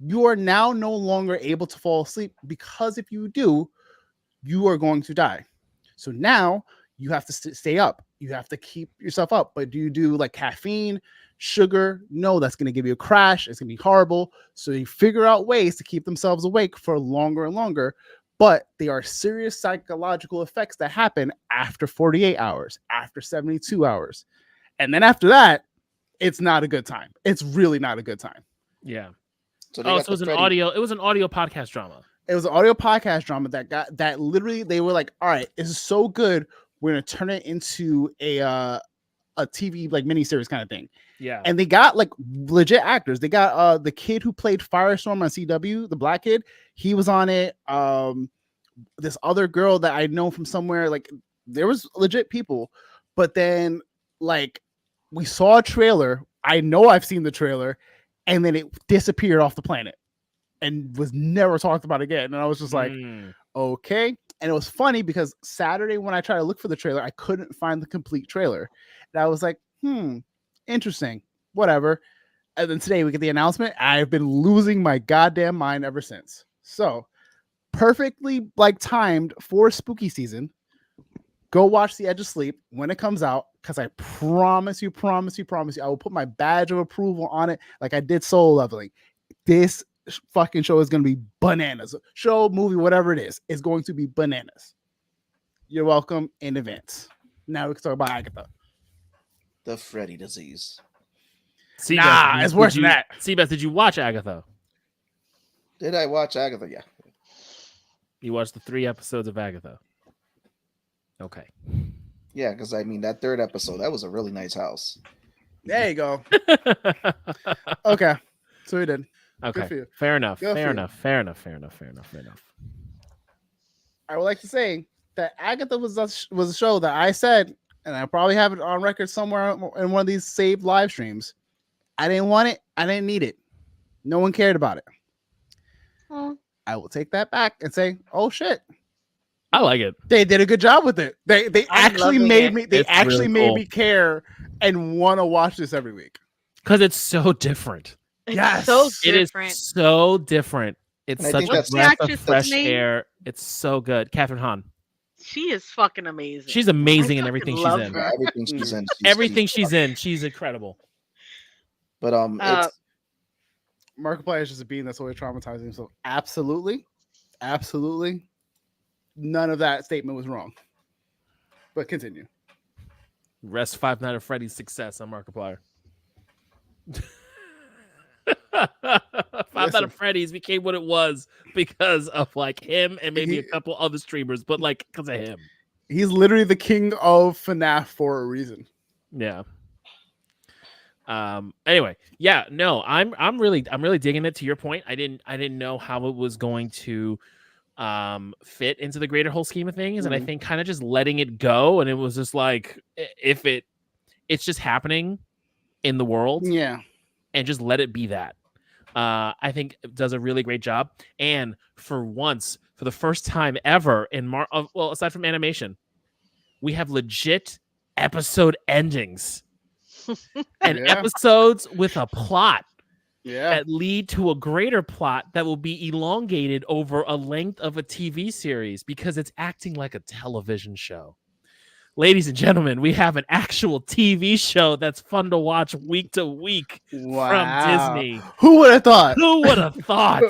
You are now no longer able to fall asleep, because if you do, you are going to die. So now you have to stay up. You have to keep yourself up. But do you do like caffeine, sugar? No, that's going to give you a crash. It's going to be horrible. So you figure out ways to keep themselves awake for longer and longer. But they are serious psychological effects that happen after 48 hours, after 72 hours. And then after that, it's not a good time. It's really not a good time. Yeah. So it was an audio podcast drama. It was an audio podcast drama that literally they were like, all right, this is so good. We're going to turn it into a TV like miniseries kind of thing. Yeah. And they got like legit actors. They got the kid who played Firestorm on CW, the black kid. He was on it. This other girl that I know from somewhere, like there was legit people. But then like we saw a trailer. I know I've seen the trailer, and then it disappeared off the planet and was never talked about again. And I was just like, okay. And it was funny because Saturday when I tried to look for the trailer, I couldn't find the complete trailer. And I was like, interesting, whatever. And then today we get the announcement. I've been losing my goddamn mind ever since. So perfectly like timed for spooky season. Go watch The Edge of Sleep when it comes out, because I promise you, I will put my badge of approval on it like I did Solo Leveling. This fucking show is going to be bananas. Show, movie, whatever it is going to be bananas. You're welcome in advance. Now we can talk about Agatha. The Freddy disease. It's worse than that. Seabass, did you watch Agatha? Did I watch Agatha? Yeah. You watched the 3 episodes of Agatha. Okay. Yeah, because I mean that 3rd episode, that was a really nice house. There you go. Okay. So we did. Okay. Fair enough. Fair enough. I would like to say that Agatha was a show that I said, and I probably have it on record somewhere in one of these saved live streams. I didn't want it. I didn't need it. No one cared about it. I will take that back and say, oh shit, I like it. They did a good job with it. They actually made me. They actually made me care and want to watch this every week because it's so different. Yes, so different. It is so different. It's such a breath of fresh name? air. It's so good. Catherine Hahn. She is fucking amazing. She's amazing in everything she's in. Yeah, everything she's in. Everything she's in, she's incredible. But it's Markiplier is just a being that's always traumatizing. So absolutely, none of that statement was wrong. But continue. Rest Five Nights at Freddy's success on Markiplier. Five Nights at Freddy's became what it was because of like him and maybe a couple other streamers, but like because of him. He's literally the king of FNAF for a reason. Yeah. Anyway, yeah, no, I'm really digging it. To your point, I didn't know how it was going to fit into the greater whole scheme of things, and I think kind of just letting it go, and it was just like if it's just happening in the world, yeah, and just let it be that. I think it does a really great job, and for once, for the first time ever in well, aside from animation, we have legit episode endings. And episodes with a plot that lead to a greater plot that will be elongated over a length of a TV series because it's acting like a television show. Ladies and gentlemen, we have an actual TV show that's fun to watch week to week from Disney. Who would have thought? Who would have thought?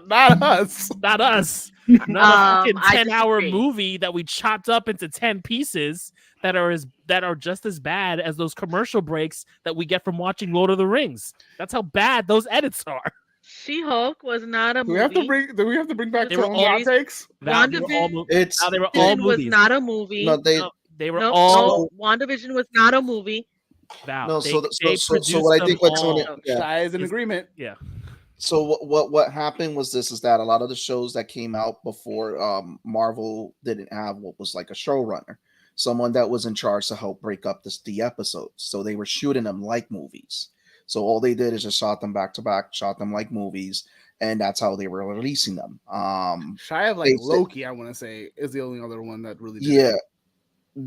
Not us. Not us. Not a fucking 10-hour movie that we chopped up into 10 pieces that are just as bad as those commercial breaks that we get from watching Lord of the Rings. That's how bad those edits are. She-Hulk was not a movie. Do we have to bring back They were some all hot takes? WandaVision was not a movie. No, they were all. WandaVision was not a movie. Val, no, so what I think what's on it, Shy is in agreement. Yeah. So what happened was is that a lot of the shows that came out before Marvel didn't have what was like a showrunner, someone that was in charge to help break up the episodes. So they were shooting them like movies. So all they did is just shot them back to back, shot them like movies, and that's how they were releasing them. Shy of like Loki, I want to say, is the only other one that really did it.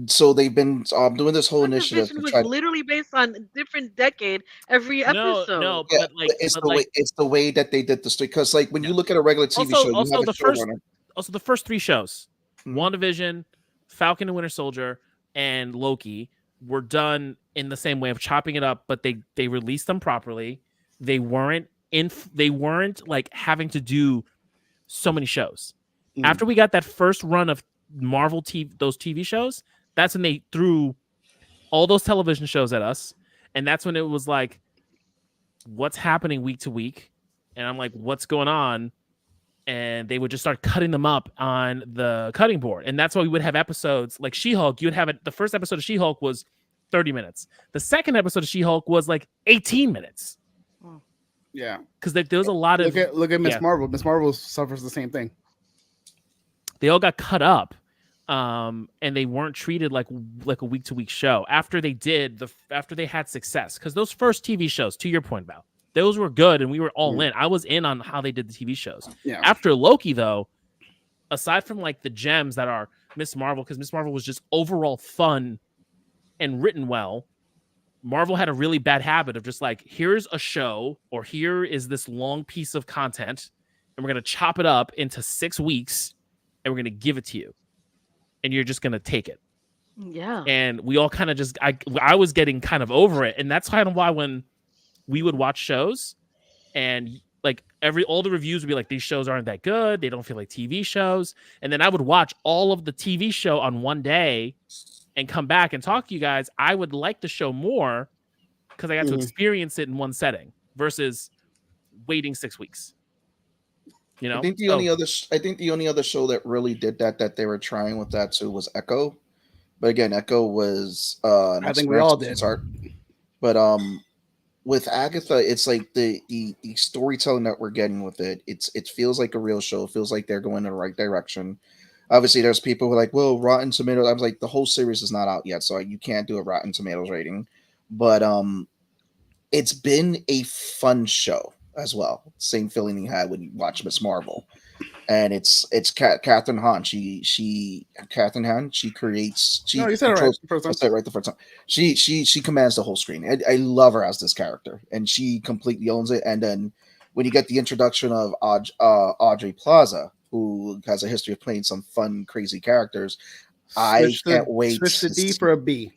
So they've been doing this whole initiative. Was literally based on a different decade every episode. No, yeah, but it's the way that they did this, because like when you look at a regular TV show, you have a showrunner. Also, the first three shows, WandaVision, Falcon and Winter Soldier, and Loki, were done in the same way of chopping it up, but they released them properly. They weren't like having to do so many shows. After we got that first run of Marvel those TV shows, that's when they threw all those television shows at us, and that's when it was like, what's happening week to week? And I'm like, what's going on? And they would just start cutting them up on the cutting board, and that's why we would have episodes like She-Hulk. You would have it. The first episode of She-Hulk was 30 minutes. The second episode of She-Hulk was like 18 minutes. Yeah, because there was a lot of look at Miss Marvel. Miss Marvel suffers the same thing. They all got cut up, and they weren't treated like a week to week show. After they had success, because those first TV shows, to your point, Val, those were good, and we were all in. I was in on how they did the TV shows. Yeah. After Loki, though, aside from like the gems that are Miss Marvel, because Miss Marvel was just overall fun and written well, Marvel had a really bad habit of just like, here's a show, or here is this long piece of content, and we're going to chop it up into 6 weeks, and we're going to give it to you, and you're just going to take it. Yeah. And we all kind of just, I was getting kind of over it. And that's kind of why when we would watch shows and like all the reviews would be like, these shows aren't that good. They don't feel like TV shows. And then I would watch all of the TV show on one day and come back and talk to you guys. I would like the show more because I got to experience it in one setting versus waiting 6 weeks. You know, I think the only other show that really did that they were trying with that too was Echo. But again, Echo was I think we all did. But with Agatha, it's like the storytelling that we're getting with it. It feels like a real show. It feels like they're going in the right direction. Obviously, there's people who are like, well, Rotten Tomatoes. I was like, the whole series is not out yet, so you can't do a Rotten Tomatoes rating. But it's been a fun show as well. Same feeling you had when you watch Miss Marvel. And it's Catherine Hahn. Catherine Hahn. She creates. She you said it right. I said it right the first time. She commands the whole screen. I love her as this character, and she completely owns it. And then when you get the introduction of Audrey Plaza, who has a history of playing some fun, crazy characters, I can't wait. Switch the D for a B.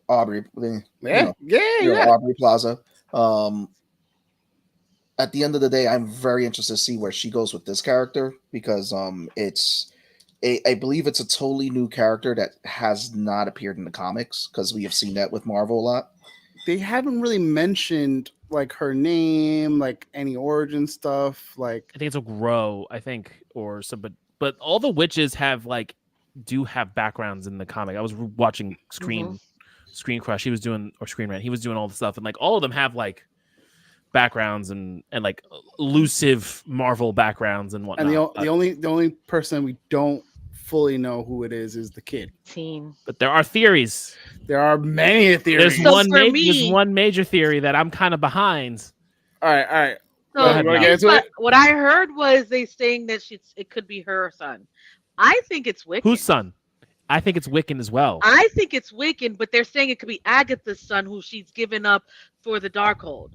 Aubrey, yeah. Aubrey Plaza. At the end of the day, I'm very interested to see where she goes with this character because it's I believe it's a totally new character that has not appeared in the comics, because we have seen that with Marvel a lot. They haven't really mentioned like her name, like any origin stuff. Like I think it's a grow. I think or some, but all the witches do have backgrounds in the comic. I was watching Screen Crush. He was doing or Screen Rant. He was doing all the stuff, and like all of them have like backgrounds and like elusive Marvel backgrounds and whatnot. And the only person we don't fully know who it is the kid. Teen. But there are theories. There are many theories. There's So there's one major theory that I'm kind of behind. All right. So Go ahead, wanna get into it? what I heard was they saying that it could be her son. I think it's Wiccan. Whose son? I think it's Wiccan as well. I think it's Wiccan, but they're saying it could be Agatha's son, who she's given up for the Darkhold,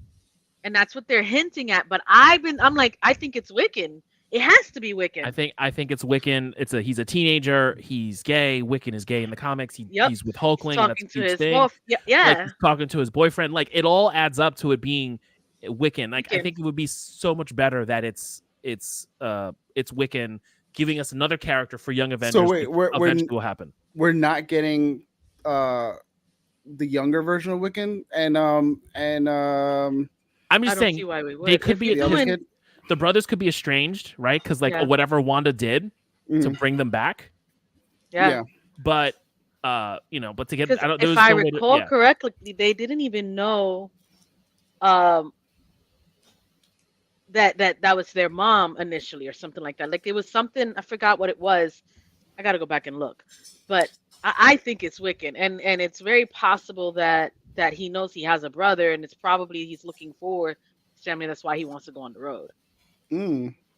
and that's what they're hinting at. But I'm like, I think it's Wiccan. It has to be Wiccan. I think it's Wiccan. He's a teenager. He's gay. Wiccan is gay in the comics. He's with Hulkling. Talking That's to a huge his thing. wolf. Yeah. Like, he's talking to his boyfriend. Like it all adds up to it being Wiccan. Like I think it would be so much better that it's Wiccan giving us another character for Young Avengers. So wait, eventually will happen. We're not getting the younger version of Wiccan, and I'm just saying why we would. they could be the brothers could be estranged, right? Because whatever Wanda did to bring them back. Yeah. But but to get if I recall correctly, they didn't even know that was their mom initially or something like that. Like it was something, I forgot what it was. I got to go back and look. But I think it's Wiccan, and it's very possible that he knows he has a brother, and it's probably he's looking for family. That's why he wants to go on the road.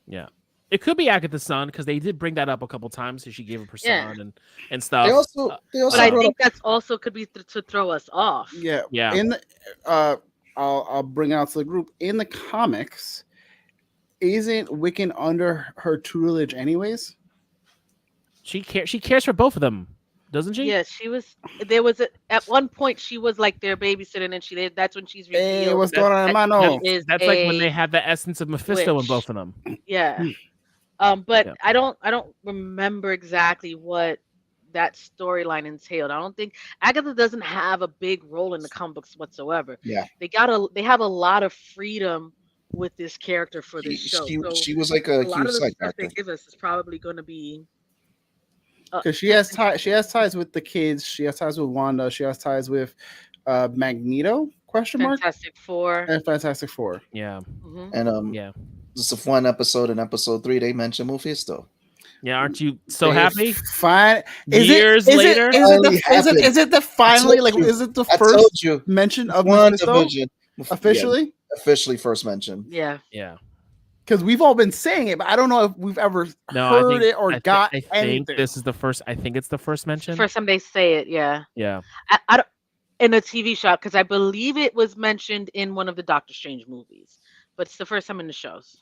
Yeah, it could be Agatha's son, because they did bring that up a couple times. So she gave him her son and stuff. They also but I think that's also could be to throw us off. Yeah. In the I'll bring out to the group, in the comics, isn't Wiccan under her tutelage anyways? She cares for both of them, doesn't she? Yeah, she was. There was at one point she was like their babysitter, and then that's when she's revealed. Hey, what's going on, mano? That's like when they had the essence of Mephisto in both of them. Yeah. But I don't remember exactly what that storyline entailed. I don't think Agatha doesn't have a big role in the comic books whatsoever. Yeah. They have a lot of freedom with this character for this show. She was like a lot huge of the side stuff character. they give us is probably going to be Because she has ties with the kids. She has ties with Wanda. She has ties with Magneto? Fantastic Four. And Fantastic Four. Yeah. And just a fun episode in episode 3, they mentioned Mephisto. Yeah, aren't you so happy? Fine. Years later, is it the finally like? Is it the first mention of Mephisto? Officially? Yeah, officially first mention. Yeah. Because we've all been saying it, but I don't know if we've ever heard it or got anything. This is the first. I think it's the first mention. First time they say it. Yeah. Yeah. I don't, in a TV show, because I believe it was mentioned in one of the Doctor Strange movies, but it's the first time in the shows.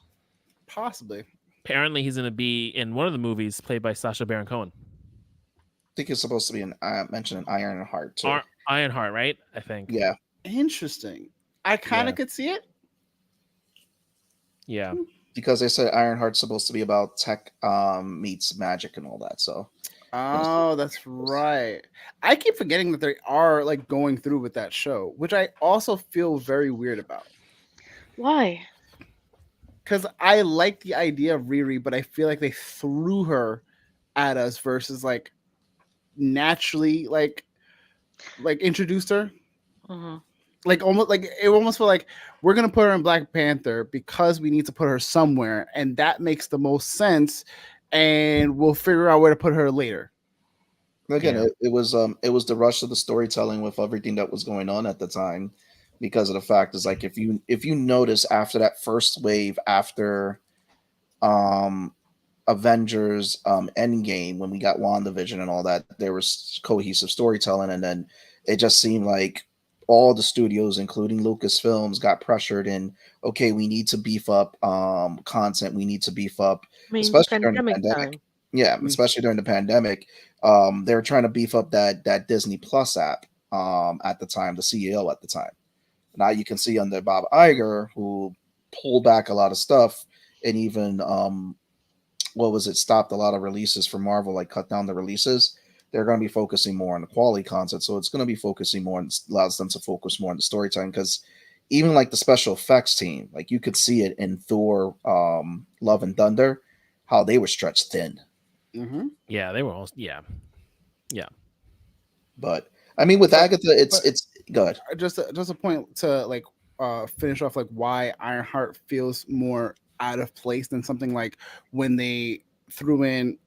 Possibly. Apparently, he's going to be in one of the movies played by Sacha Baron Cohen. I think it's supposed to be mentioned in Ironheart too. Ironheart, right? I think. Yeah. Interesting. I kind of could see it. Yeah. Because they said Ironheart's supposed to be about tech meets magic and all that. So. Oh, that's right. I keep forgetting that they are like going through with that show, which I also feel very weird about. Why? Because I like the idea of Riri, but I feel like they threw her at us versus like naturally like introduced her. Mm-hmm. Like it almost felt like we're gonna put her in Black Panther because we need to put her somewhere, and that makes the most sense. And we'll figure out where to put her later. Again, it was the rush of the storytelling with everything that was going on at the time. Because of the fact is like if you notice after that first wave after Avengers Endgame, when we got WandaVision and all that, there was cohesive storytelling, and then it just seemed like all the studios, including Lucasfilms, got pressured in, okay, we need to beef up content, we need to beef up, especially during the pandemic. Yeah, especially during the pandemic. They were trying to beef up that Disney Plus app at the time, the CEO at the time. Now you can see under Bob Iger, who pulled back a lot of stuff, and even stopped a lot of releases for Marvel, like cut down the releases. They're going to be focusing more on the quality content, so it's going to be focusing more and allows them to focus more on the storytelling. Because even like the special effects team, like you could see it in Thor, Love and Thunder, how they were stretched thin. Mm-hmm. Yeah, they were all yeah. But I mean, with Agatha, it's good. Just a point to like finish off like why Ironheart feels more out of place than something like when they threw in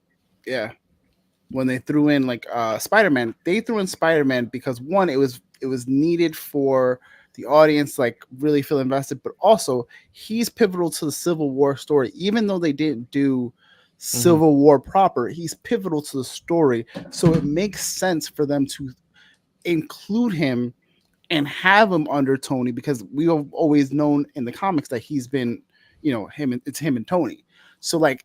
like Spider-Man. They threw in Spider-Man because one, it was needed for the audience like really feel invested, but also he's pivotal to the Civil War story. Even though they didn't do Civil War proper, he's pivotal to the story, so it makes sense for them to include him and have him under Tony, because we have always known in the comics that he's been, it's him and Tony. So like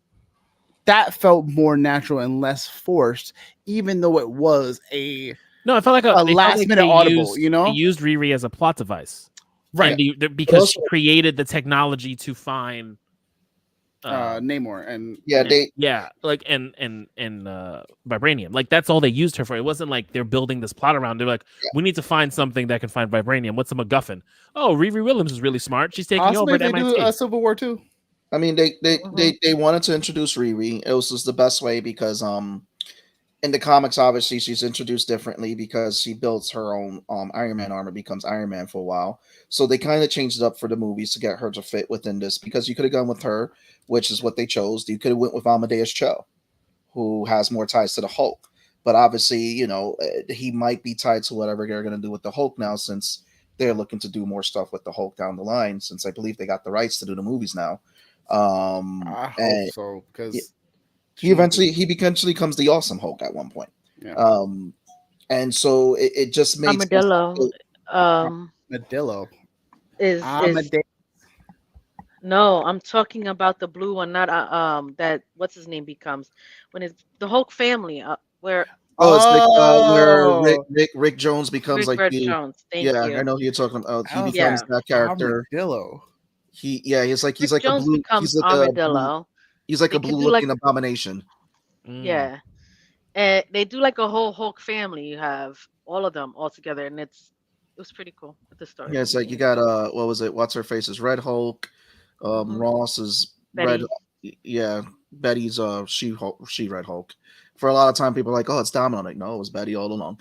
that felt more natural and less forced, even though it was a I felt like a last minute audible. They used Riri as a plot device, right? Because she created the technology to find Namor and vibranium. Like that's all they used her for. It wasn't like they're building this plot around. They're like, we need to find something that can find vibranium. What's a MacGuffin? Oh, Riri Williams is really smart. She's taking over at MIT. Do Civil War too. I mean, they wanted to introduce Riri. It was just the best way because in the comics, obviously, she's introduced differently because she builds her own Iron Man armor, becomes Iron Man for a while. So they kind of changed it up for the movies to get her to fit within this, because you could have gone with her, which is what they chose. You could have went with Amadeus Cho, who has more ties to the Hulk. But obviously, he might be tied to whatever they're going to do with the Hulk now, since they're looking to do more stuff with the Hulk down the line, since I believe they got the rights to do the movies now. I hope so, because he eventually comes the Awesome Hulk at one point. Yeah. And so it just made Armadillo. Armadillo Is no, I'm talking about the blue one, not that what's his name becomes when it's the Hulk family. Where where Rick Jones becomes Rick Jones. Thank you. I know who you're talking about. He becomes that character. Armadillo. He's like Rick a Jones blue. Becomes He's like Armadillo. He's like a blue-looking abomination. Yeah, and they do like a whole Hulk family. You have all of them all together, and it was pretty cool with the story. Yeah, it's like you got what was it? What's her face is Red Hulk. Ross is Betty. Red. Yeah, Betty's she Red Hulk. For a lot of time, people are like, oh, it's Domino. Like, no, it was Betty all along.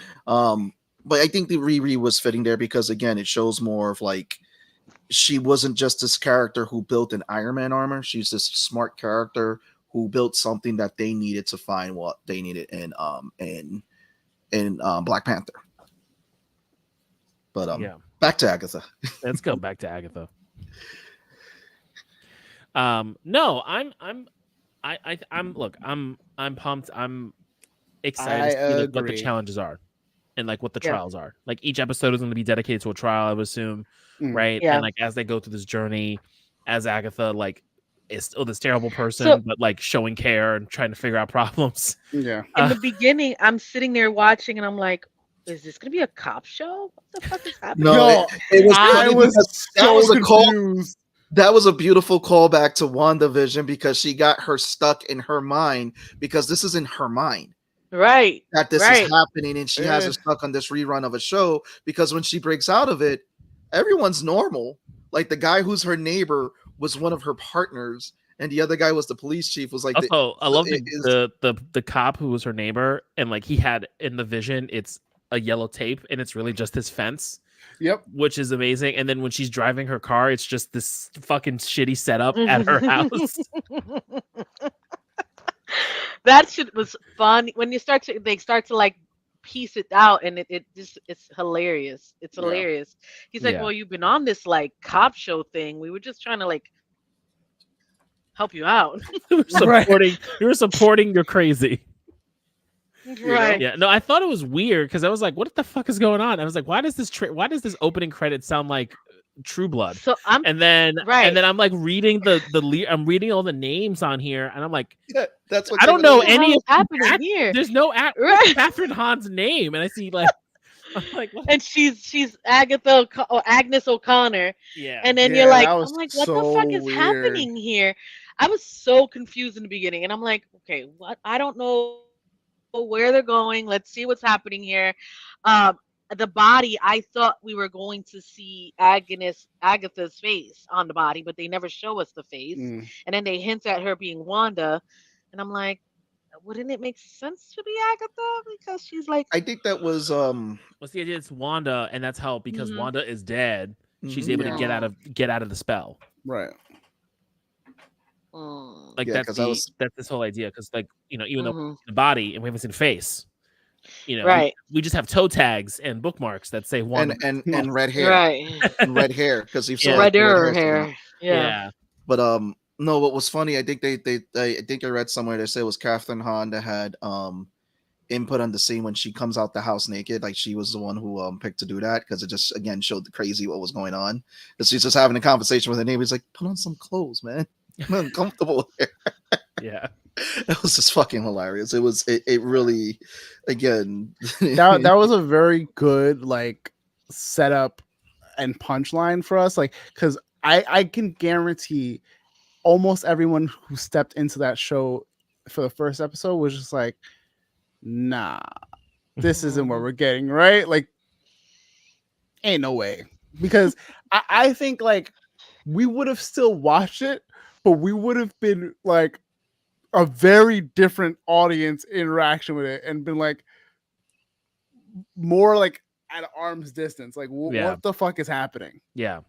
But I think the Riri was fitting there because again, it shows more of like she wasn't just this character who built an Iron Man armor. She's this smart character who built something that they needed to find what they needed in Black Panther. But back to Agatha. Let's go back to Agatha. No, I'm pumped. I'm excited to see what the challenges are and like what the trials are. Like each episode is going to be dedicated to a trial, I would assume. Right. Yeah. And like as they go through this journey as Agatha, like is still this terrible person, but like showing care and trying to figure out problems. Yeah. In the beginning, I'm sitting there watching and I'm like, is this gonna be a cop show? What the fuck is happening? No, that was a beautiful callback to WandaVision because she got her stuck in her mind because this is in her mind. Right. That this is happening and she has her stuck on this rerun of a show because when she breaks out of it, everyone's normal. Like the guy who's her neighbor was one of her partners, and the other guy was the police chief. Was like, I love the cop who was her neighbor, and like he had in the vision, it's a yellow tape, and it's really just his fence. Yep, which is amazing. And then when she's driving her car, it's just this fucking shitty setup at her house. That shit was fun. When they start to like piece it out, and it's hilarious. It's hilarious. He's like, well, you've been on this like cop show thing. We were just trying to like help you out. We were supporting your crazy. Right. Yeah. No, I thought it was weird because I was like, what the fuck is going on? I was like, why does this opening credit sound like True Blood? So and then I'm like reading I'm reading all the names on here, and I'm like, that's what I don't know any of happening here. There's no Catherine Hahn's name, and I see like, I'm like, what? And she's Agnes O'Connor. Yeah. And then you're like, I'm like, what the fuck is happening here? I was so confused in the beginning, and I'm like, okay, what? I don't know where they're going. Let's see what's happening here. Um, the body, I thought we were going to see Agatha's face on the body, but they never show us the face. Mm. And then they hint at her being Wanda, and I'm like, wouldn't it make sense to be Agatha because she's like, I think that was What's the idea? It's Wanda, and that's how because Wanda is dead, she's Mhm. able Yeah. to get out of the spell. Right. Like Yeah, 'cause that's this whole idea because like even though Mhm. the body and we haven't seen the face, Right. we just have toe tags and bookmarks that say Wanda. and red hair, Right. and red hair because you saw Yeah. like, the Redder sticking out. hair. Yeah. But no, what was funny? I think I think I read somewhere they said it was Catherine Hahn that had input on the scene when she comes out the house naked. Like she was the one who picked to do that because it just again showed the crazy what was going on. Because she's just having a conversation with her neighbor. He's like, put on some clothes, man. I'm uncomfortable here. Yeah. It was just fucking hilarious. It really again That was a very good like setup and punchline for us. Like, because I can guarantee almost everyone who stepped into that show for the first episode was just like, nah, this isn't what we're getting, right? Like, ain't no way. Because I think like we would have still watched it, but we would have been like a very different audience interaction with it and been like more like at arm's distance. Like, what the fuck is happening? Yeah.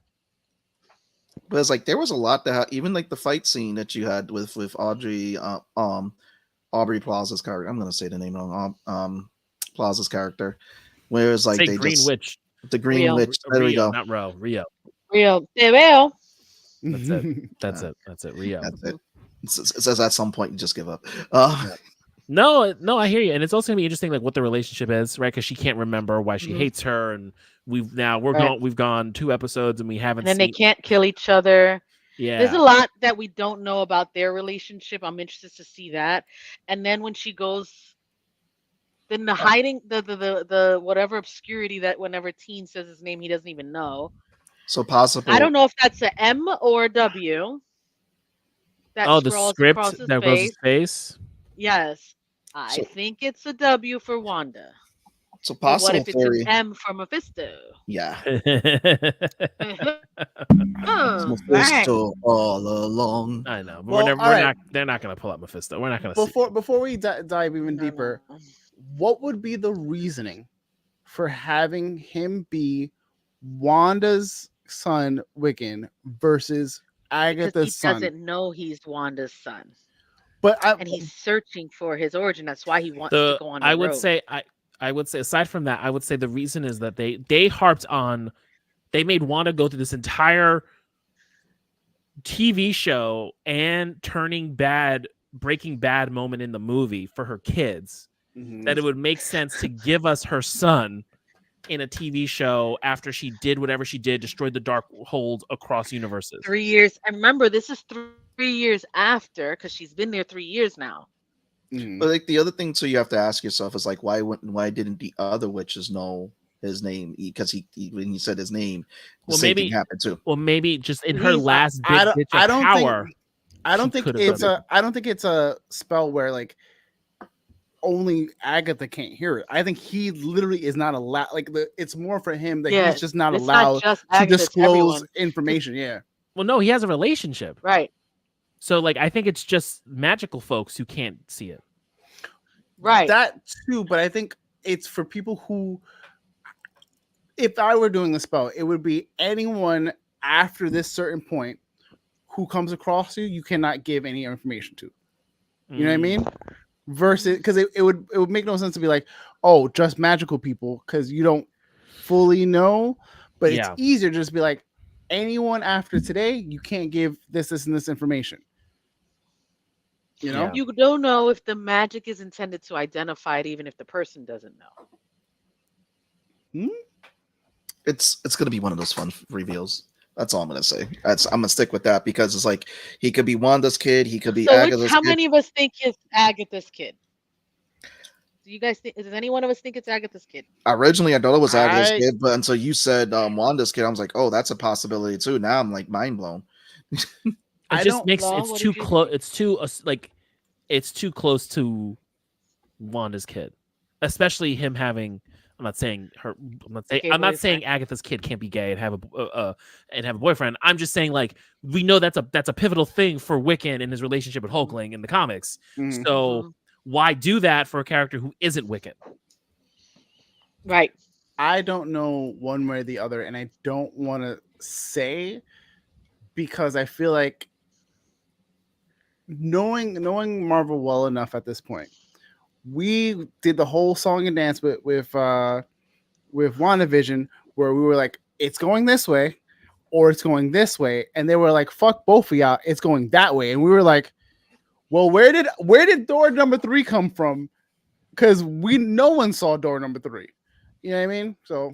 But it's like there was a lot that even like the fight scene that you had with Aubrey Plaza's character. I'm gonna say the name wrong. Plaza's character, where it's like Say they Green just Witch. the Green Rio. Witch. There we Rio, go. not Ro. Rio. Real. They will. That's it. That's it. Rio. That's it. It says at some point you just give up. No, I hear you, and it's also gonna be interesting, like what the relationship is, right? Because she can't remember why she hates her, and we've gone 2 episodes and we haven't. And then they can't kill each other. Yeah, There's a lot that we don't know about their relationship. I'm interested to see that. And then when she goes, then the hiding, the whatever obscurity that whenever Teen says his name, he doesn't even know. So possible. I don't know if that's a M or a W. That the scrolls script across his that goes face. his face. Yes, I think it's a W for Wanda. So But what possible if it's theory. an M for Mephisto? Yeah. Oh, Mephisto all along. I know, but Well, they're not gonna pull up Mephisto. We're not gonna see. Before we dive even deeper, what would be the reasoning for having him be Wanda's son Wiccan versus Agatha's because he son? doesn't know he's Wanda's son, But and he's searching for his origin. That's why he wants to go on the I road. would say aside from that, I would say the reason is that they harped on, they made Wanda go through this entire TV show and Breaking Bad moment in the movie for her kids, that it would make sense to give us her son in a TV show after she did whatever she did, destroyed the dark hold across universes. 3 years. And remember, this is 3 years after, because she's been there 3 years now. But like the other thing too, you have to ask yourself is like, why didn't the other witches know his name? Because he when he said his name, the same thing happened too. Well, maybe just in her last I bit of power. I don't think it's a spell where like only Agatha can't hear it. I think he literally is not allowed. Like it's more for him that he's just not allowed to disclose information. Yeah. Well, no, he has a relationship. Right. So, like, I think it's just magical folks who can't see it. Right. That too, but I think it's for people who, if I were doing the spell, it would be anyone after this certain point who comes across you, you cannot give any information to. You know what I mean? Versus, because it would make no sense to be like, oh, just magical people, because you don't fully know. But it's easier to just be like, anyone after today, you can't give this, and this information. You know, you don't know if the magic is intended to identify it, even if the person doesn't know. It's gonna be one of those fun reveals. That's all I'm gonna say. I'm gonna stick with that because it's like he could be Wanda's kid, he could be Agatha's kid. How many of us think it's Agatha's kid? Do you guys think? Does any one of us think it's Agatha's kid? Originally, I thought it was Agatha's kid, but until you said Wanda's kid, I was like, oh, that's a possibility too. Now I'm like mind blown. I just don't. makes Law, it's what too did you close. think? It's too like it's too close to Wanda's kid, especially him having. I'm not saying her. Gay I'm not saying boyfriend. Agatha's kid can't be gay and have a boyfriend. I'm just saying like we know that's a pivotal thing for Wiccan in his relationship with Hulkling in the comics. Mhm. So why do that for a character who isn't Wiccan? Right. I don't know one way or the other, and I don't want to say because I feel like knowing Marvel well enough at this point, we did the whole song and dance with WandaVision where we were like, it's going this way or it's going this way, and they were like, fuck both of y'all, it's going that way, and we were like, well, where did door number 3 come from? Because no one saw door number 3. You know what I mean? So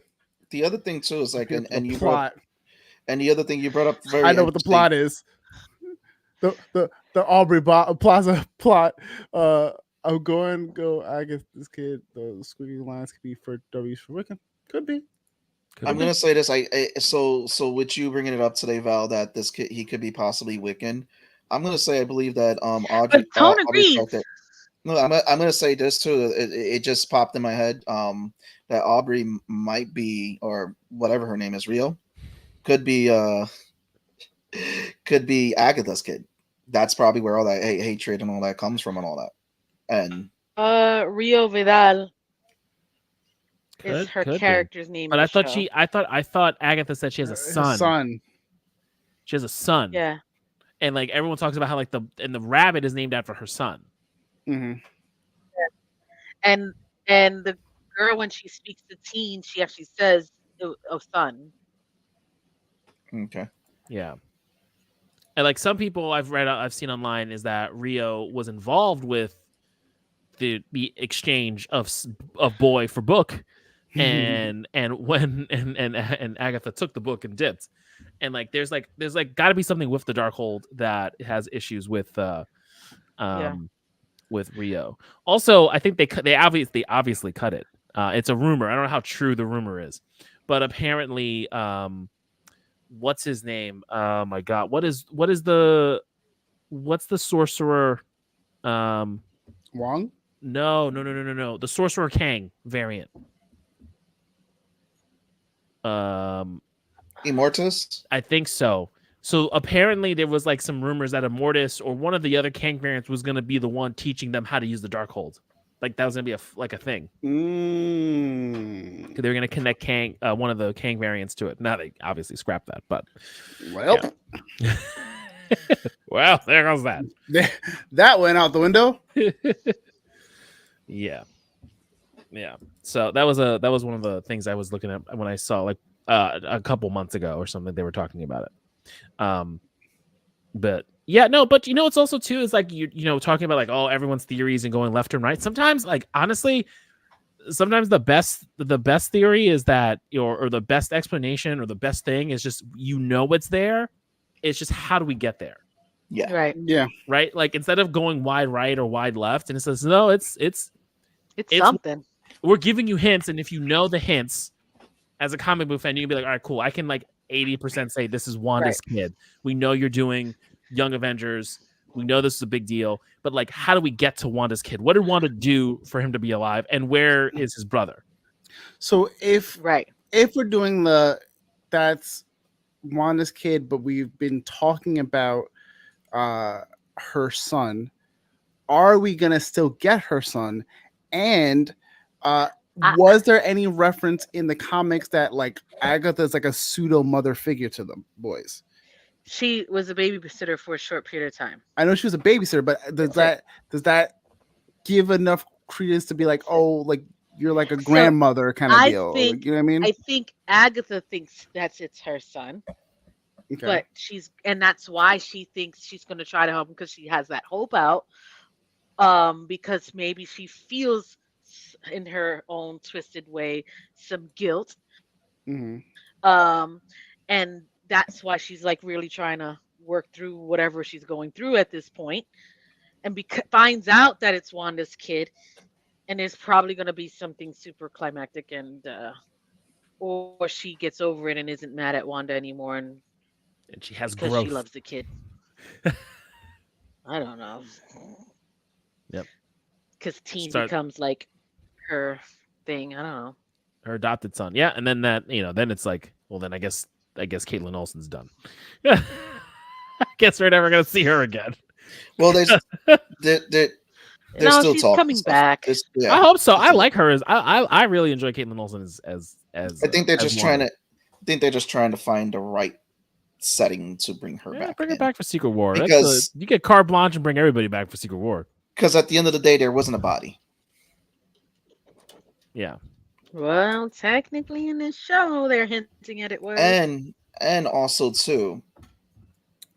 The other thing too is like, the and you brought plot. and the other thing you brought up very I know what the interesting. plot is. The Aubrey Plaza plot. I'm going go. I guess this kid. The squiggly lines could be for W's for Wiccan. Could be. I'm gonna say this. So with you bringing it up today, Val, that this kid he could be possibly Wiccan. I'm gonna say I believe that But Tone Audrey's agrees. character. No, I'm gonna say this too. It just popped in my head. That Aubrey might be, or whatever her name is, Rio, could be could be Agatha's kid. That's probably where all that hatred and all that comes from and all that. And Rio Vidal is her Could be. character's name. But in I the thought show. I thought Agatha said she has a His son. son. She has a son. Yeah. And like everyone talks about how like the rabbit is named after her son. Mm-hmm. And the girl, when she speaks to teens, she actually says a son. okay, Yeah. And like some people I've seen online is that Rio was involved with the exchange of boy for book, and when and Agatha took the book and dipped, and like there's got to be something with the Darkhold that has issues with with Rio. Also, I think they obviously cut it. It's a rumor. I don't know how true the rumor is, but apparently, what's his name? Oh my god, what's the sorcerer? Wong? No. The Sorcerer Kang variant. Immortus. I think so. So apparently there was like some rumors that Immortus or one of the other Kang variants was going to be the one teaching them how to use the Darkhold. Like that was going to be a thing. Because they were going to connect Kang, one of the Kang variants to it. Now they obviously scrapped that, but Well, yeah. Well, there goes that. That went out the window. Yeah. So that was one of the things I was looking at when I saw like a couple months ago or something. They were talking about it. But yeah, no, but you know, it's also too is like you know talking about like everyone's theories and going left and right. Sometimes, like honestly, sometimes the best theory is that or the best explanation or the best thing is just it's there. It's just how do we get there? Yeah. Right. Yeah. Right. Like instead of going wide right or wide left, and it says no, it's something. We're giving you hints, and if you know the hints as a comic book fan, you can be like, all right, cool. I can like 80% say this is Wanda's kid. We know you're doing Young Avengers. We know this is a big deal, but like, how do we get to Wanda's kid? What did Wanda do for him to be alive, and where is his brother? So if we're doing that's Wanda's kid, but we've been talking about her son, are we gonna still get her son? And was there any reference in the comics that like Agatha's like a pseudo mother figure to them boys? She was a babysitter for a short period of time. I know she was a babysitter, but does that give enough credence to be like, oh, like you're like a grandmother kind of deal? Think, you know what I mean? I think Agatha thinks it's her son. Okay. But that's why she thinks she's going to try to help him, because she has that hope out. Because maybe she feels in her own twisted way some guilt. Mm-hmm. And that's why she's like really trying to work through whatever she's going through at this point, and finds out that it's Wanda's kid, and there's probably going to be something super climactic, and or she gets over it and isn't mad at Wanda anymore, and she has because growth. she loves the kid. I don't know. Yep. Because teen Start becomes like her thing. I don't know. her adopted son. Yeah, and then that then it's like, well, then I guess Caitlin Olsen's done. I guess we're never gonna see her again. Well, they're No, still she's talking coming stuff. back. Yeah, I hope so. I like her as I really enjoy Caitlin Olsen as I think they're as just Wanda. trying to find the right setting to bring her back. Bring her in. back for Secret War. Because you get carte blanche and bring everybody back for Secret War. Because at the end of the day, there wasn't a body. Yeah. Well, technically in this show, they're hinting at it was. And also too,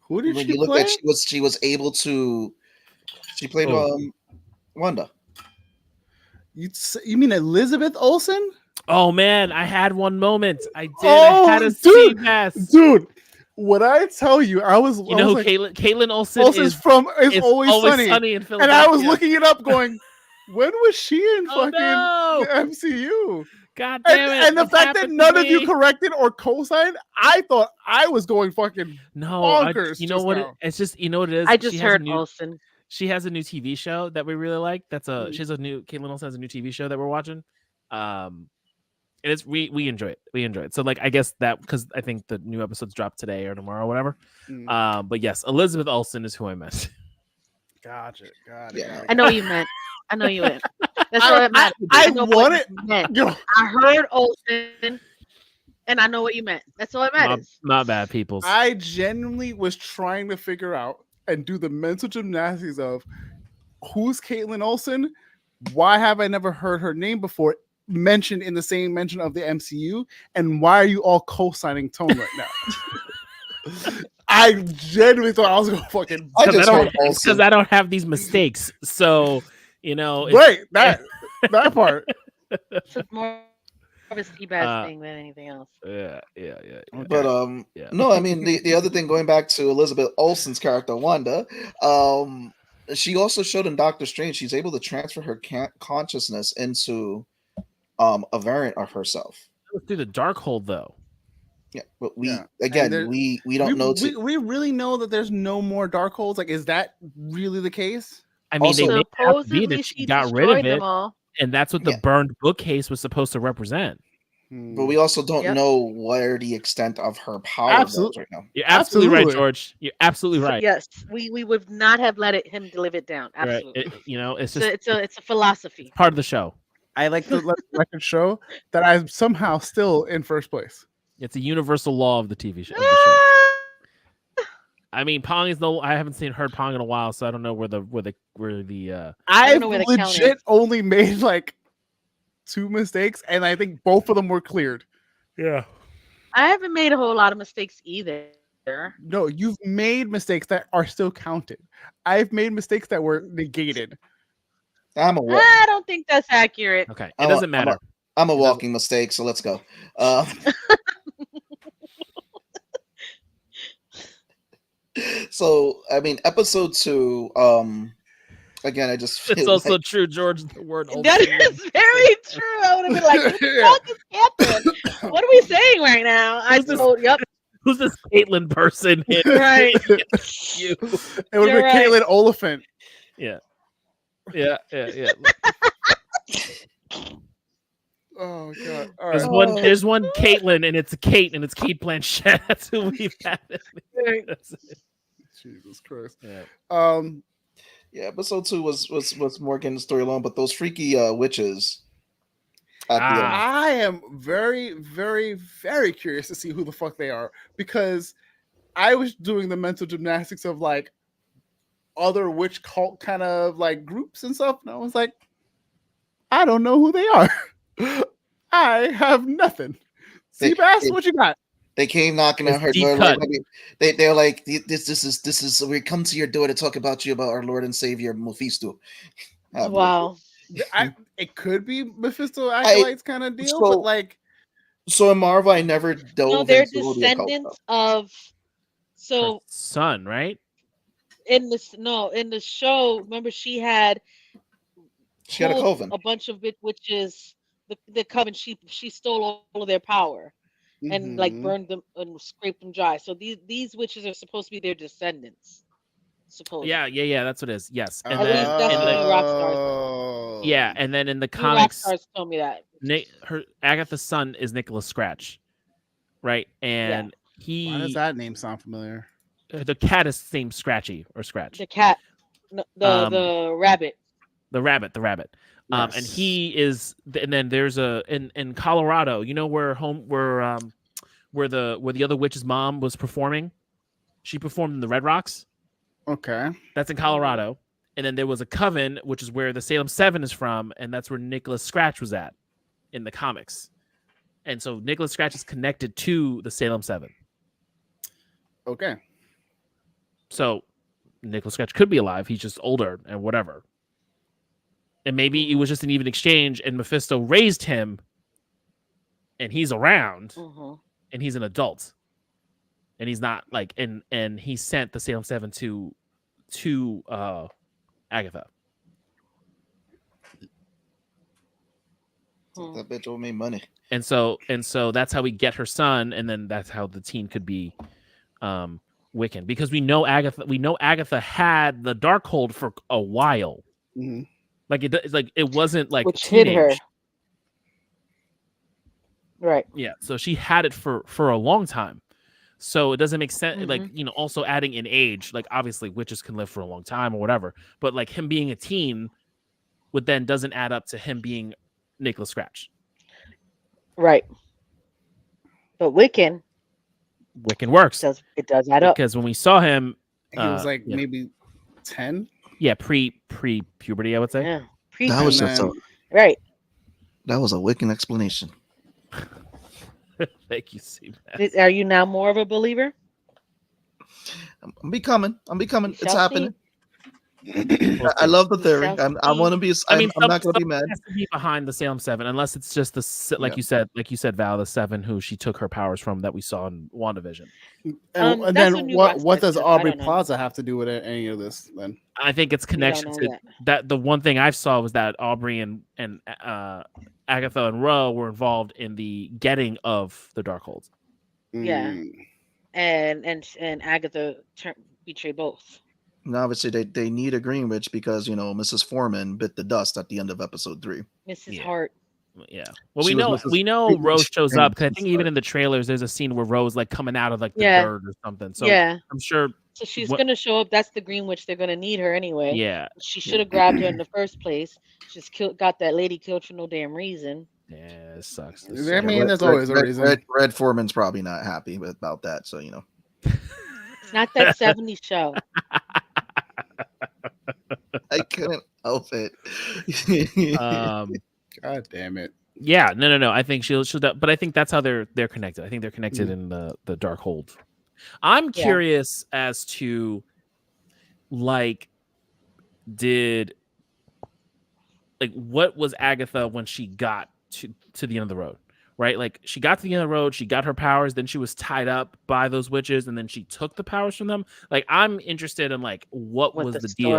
Who did when she you look play? at she was able to she played Wanda. You mean Elizabeth Olsen? Oh man, I had one moment. I did. Oh, I had a dude, CVS. dude. What I tell you, I was. You know who like, Caitlin Olsen Olsen's is? from is It's always sunny in Philadelphia. and I was looking it up, going, when was she in Oh, fucking no. the MCU? God damn it! And the What fact that happened none to of you me? corrected or co-signed, I thought I was going fucking bonkers. You know just what? now. It's just what it is. I just heard Olsen. She has a new TV show that we really like. Mm. She has a new Caitlin Olsen has a new TV show that we're watching. And it's we enjoy it. We enjoy it. So like I guess that because I think the new episodes drop today or tomorrow or whatever. Mm. But yes, Elizabeth Olsen is who I meant. Gotcha. Got it. Yeah. got it. I know what you meant. I know you meant. That's all that matters. I know want what it. you meant. Yo, I heard Olsen, and I know what you meant. That's all that matters. Not bad, peoples. I genuinely was trying to figure out and do the mental gymnastics of who's Caitlin Olsen? Why have I never heard her name before mentioned in the same mention of the MCU? And why are you all co-signing Tone right now? I genuinely thought I was gonna fucking because I don't have these mistakes. So right that part. It's more of a Seabass thing than anything else. Yeah. But no, I mean the other thing, going back to Elizabeth Olsen's character Wanda, she also showed in Doctor Strange she's able to transfer her consciousness into a variant of herself. Through the dark hole, though. Yeah, but we don't know. We really know that there's no more dark holes. Like, is that really the case? I mean, Also, they made it out to be supposedly that she she got rid of destroyed them it, all. and that's what the burned bookcase was supposed to represent. But we also don't know where the extent of her power Absolutely. is right now. You're absolutely right, George. You're absolutely right. Yes, we would not have let him live it down. Absolutely. Right. It's just it's a philosophy. part of the show. I like to let the record show that I'm somehow still in first place. It's a universal law of the TV show. I mean, Pong is I haven't heard Pong in a while, so I don't know where the. I've legit only made like 2 mistakes, and I think both of them were cleared. Yeah. I haven't made a whole lot of mistakes either. No, you've made mistakes that are still counted. I've made mistakes that were negated. I don't think that's accurate. Okay, it doesn't matter. I'm a walking mistake, so let's go. So I mean, episode 2. Again, I just feel it's also true, George. The word that is very true. I would have been like, "What the fuck is happening? What are we saying right now?" Yep. Who's this Caitlin person? Right. You. It would have been Caitlin Oliphant. Yeah. Oh god! All There's right. there's one Caitlin, and it's Kate Blanchett. That's who we've had. Jesus Christ. Yeah. Yeah, episode 2 was more getting the story along, but those freaky witches. I am very, very, very curious to see who the fuck they are, because I was doing the mental gymnastics of like other witch cult kind of like groups and stuff, and I was like, I don't know who they are. I have nothing. Seabass, what you got? They came knocking on her door. They're like, this is. We come to your door to talk about our Lord and Savior Mephisto. Wow. It could be Mephisto acolytes kind of deal, but like. So in Marvel, I never dove. No, they're descendants of. So her son, right? In the show, remember she had a coven, a bunch of witches. The coven, she stole all of their power. And like burned them and scraped them dry. So these witches are supposed to be their descendants. supposedly. Yeah. That's what it is. Yes, and At then least that's in what the me Rockstars. yeah, and then in the Me comics, Rockstars told me that. her Agatha's son is Nicholas Scratch, right? And Why does that name sound familiar? the cat is named Scratchy or Scratch. The cat, the rabbit. The rabbit. Yes. And he is, and then there's in Colorado, you know where the other witch's mom was performing. She performed in the Red Rocks. Okay. That's in Colorado. And then there was a coven, which is where the Salem 7 is from, and that's where Nicholas Scratch was at in the comics. And so Nicholas Scratch is connected to the Salem 7. Okay. So Nicholas Scratch could be alive. He's just older and whatever. And maybe it was just an even exchange, and Mephisto raised him, and he's around, and he's an adult. And he's not like, and he sent the Salem 7 to Agatha. That bitch owe me money. And so that's how we get her son, and then that's how the teen could be Wiccan, because we know Agatha had the Darkhold for a while. Mm-hmm. Like it wasn't like which hid her. Right. Yeah, so she had it for a long time. So it doesn't make sense, like, also adding in age, like obviously witches can live for a long time or whatever, but like him being a teen doesn't add up to him being Nicholas Scratch. Right. But Wiccan works. It does add up. Because when we saw him, he was like maybe 10. Yeah, pre-puberty, I would say. Yeah. That was just right. That was a Wiccan explanation. Thank you, Sebastian. Are you now more of a believer? I'm becoming. It's happening. I love the theory. I want to be. I'm not going to be mad. Has to be behind the Salem 7, unless it's just you said, Val, the 7 who she took her powers from that we saw in WandaVision. And then what does Aubrey Plaza have to do with any of this? Then I think it's connection to that. The one thing I saw was that Aubrey and Agatha and Ro were involved in the getting of the Darkhold. Yeah, and Agatha betrayed both. And obviously, they need a Green Witch because Mrs. Foreman bit the dust at the end of episode 3. Mrs. Hart. Yeah. Well, we know Rose shows up, because I think even in the trailers, there's a scene where Rose like coming out of like the dirt or something. So I'm sure. So she's gonna show up. That's the Green Witch. They're gonna need her anyway. Yeah. She should have grabbed her in the first place. She's got that lady killed for no damn reason. Yeah, it sucks. I mean, there's always a reason. Red Foreman's probably not happy about that. So It's not that 70s show. I couldn't help it. God damn it. Yeah, no. I think she'll but I think that's how they're connected. I think they're connected in the Darkhold. I'm curious as to what was Agatha when she got to the end of the road, right? Like she got to the end of the road, she got her powers, then she was tied up by those witches, and then she took the powers from them. Like I'm interested in like what was the deal?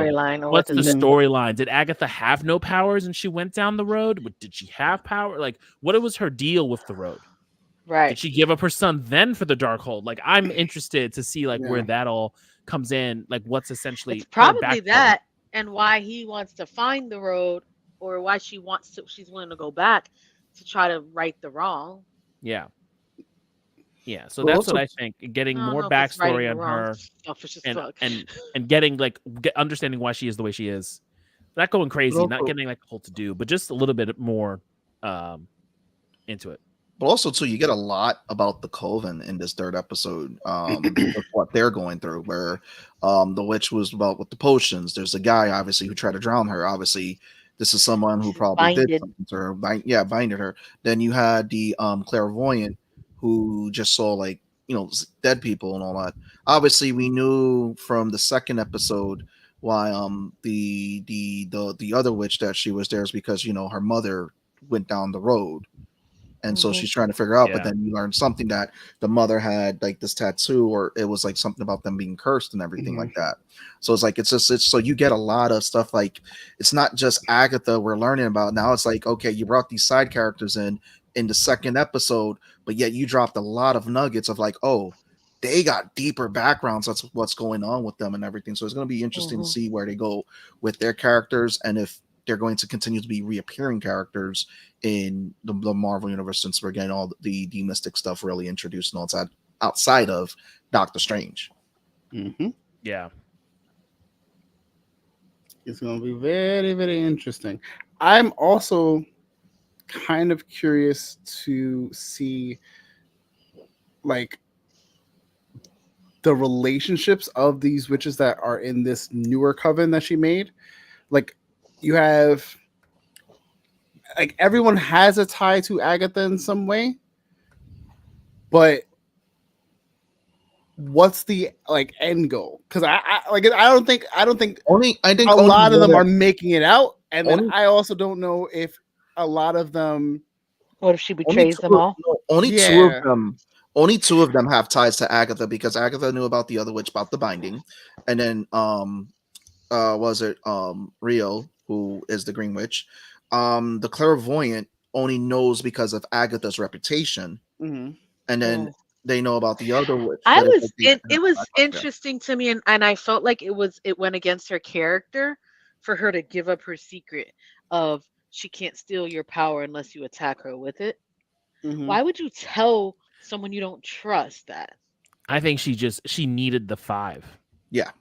What's the storyline? Did Agatha have no powers and she went down the road? Did she have power? Like what was her deal with the road? Right. Did she give up her son then for the Darkhold? Like I'm interested to see where that all comes in. Like what's essentially it's probably that, and why he wants to find the road, or why she's willing to go back to try to right the wrong. Yeah. So that's what I think. Getting more backstory on her, and getting understanding why she is the way she is. Not going crazy, not getting like a whole to do, but just a little bit more into it. But also, too, you get a lot about the Coven in this third episode, with what they're going through, where the witch was about with the potions. There's a guy, obviously, who tried to drown her. Obviously, this is someone who probably did something to her. Binded her. Then you had the clairvoyant who just saw, dead people and all that. Obviously, we knew from the second episode why the other witch that she was there is because, her mother went down the road. And so she's trying to figure out, but then you learn something that the mother had like this tattoo, or it was like something about them being cursed and everything like that. So it's so you get a lot of stuff. Like it's not just Agatha we're learning about now. It's like, okay, you brought these side characters in the second episode, but yet you dropped a lot of nuggets of like, oh, they got deeper backgrounds. That's what's going on with them and everything. So it's going to be interesting to see where they go with their characters and if they're going to continue to be reappearing characters in the Marvel universe, since we're getting all the mystic stuff really introduced and all outside of Doctor Strange. Yeah. It's going to be very, very interesting. I'm also kind of curious to see like the relationships of these witches that are in this newer coven that she made. Like you have like everyone has a tie to Agatha in some way, but what's the like end goal? Because I don't think I think a lot of them are making it out, and then I also don't know if a lot of them. What if she betrays them all? Only two of them have ties to Agatha, because Agatha knew about the other witch, about the binding, and then was it Rio, who is the Green Witch? The clairvoyant only knows because of Agatha's reputation, and then they know about the other witch. It was interesting to me, and I felt like it went against her character for her to give up her secret of she can't steal your power unless you attack her with it. Why would you tell someone you don't trust that? I think she needed the 5. Yeah.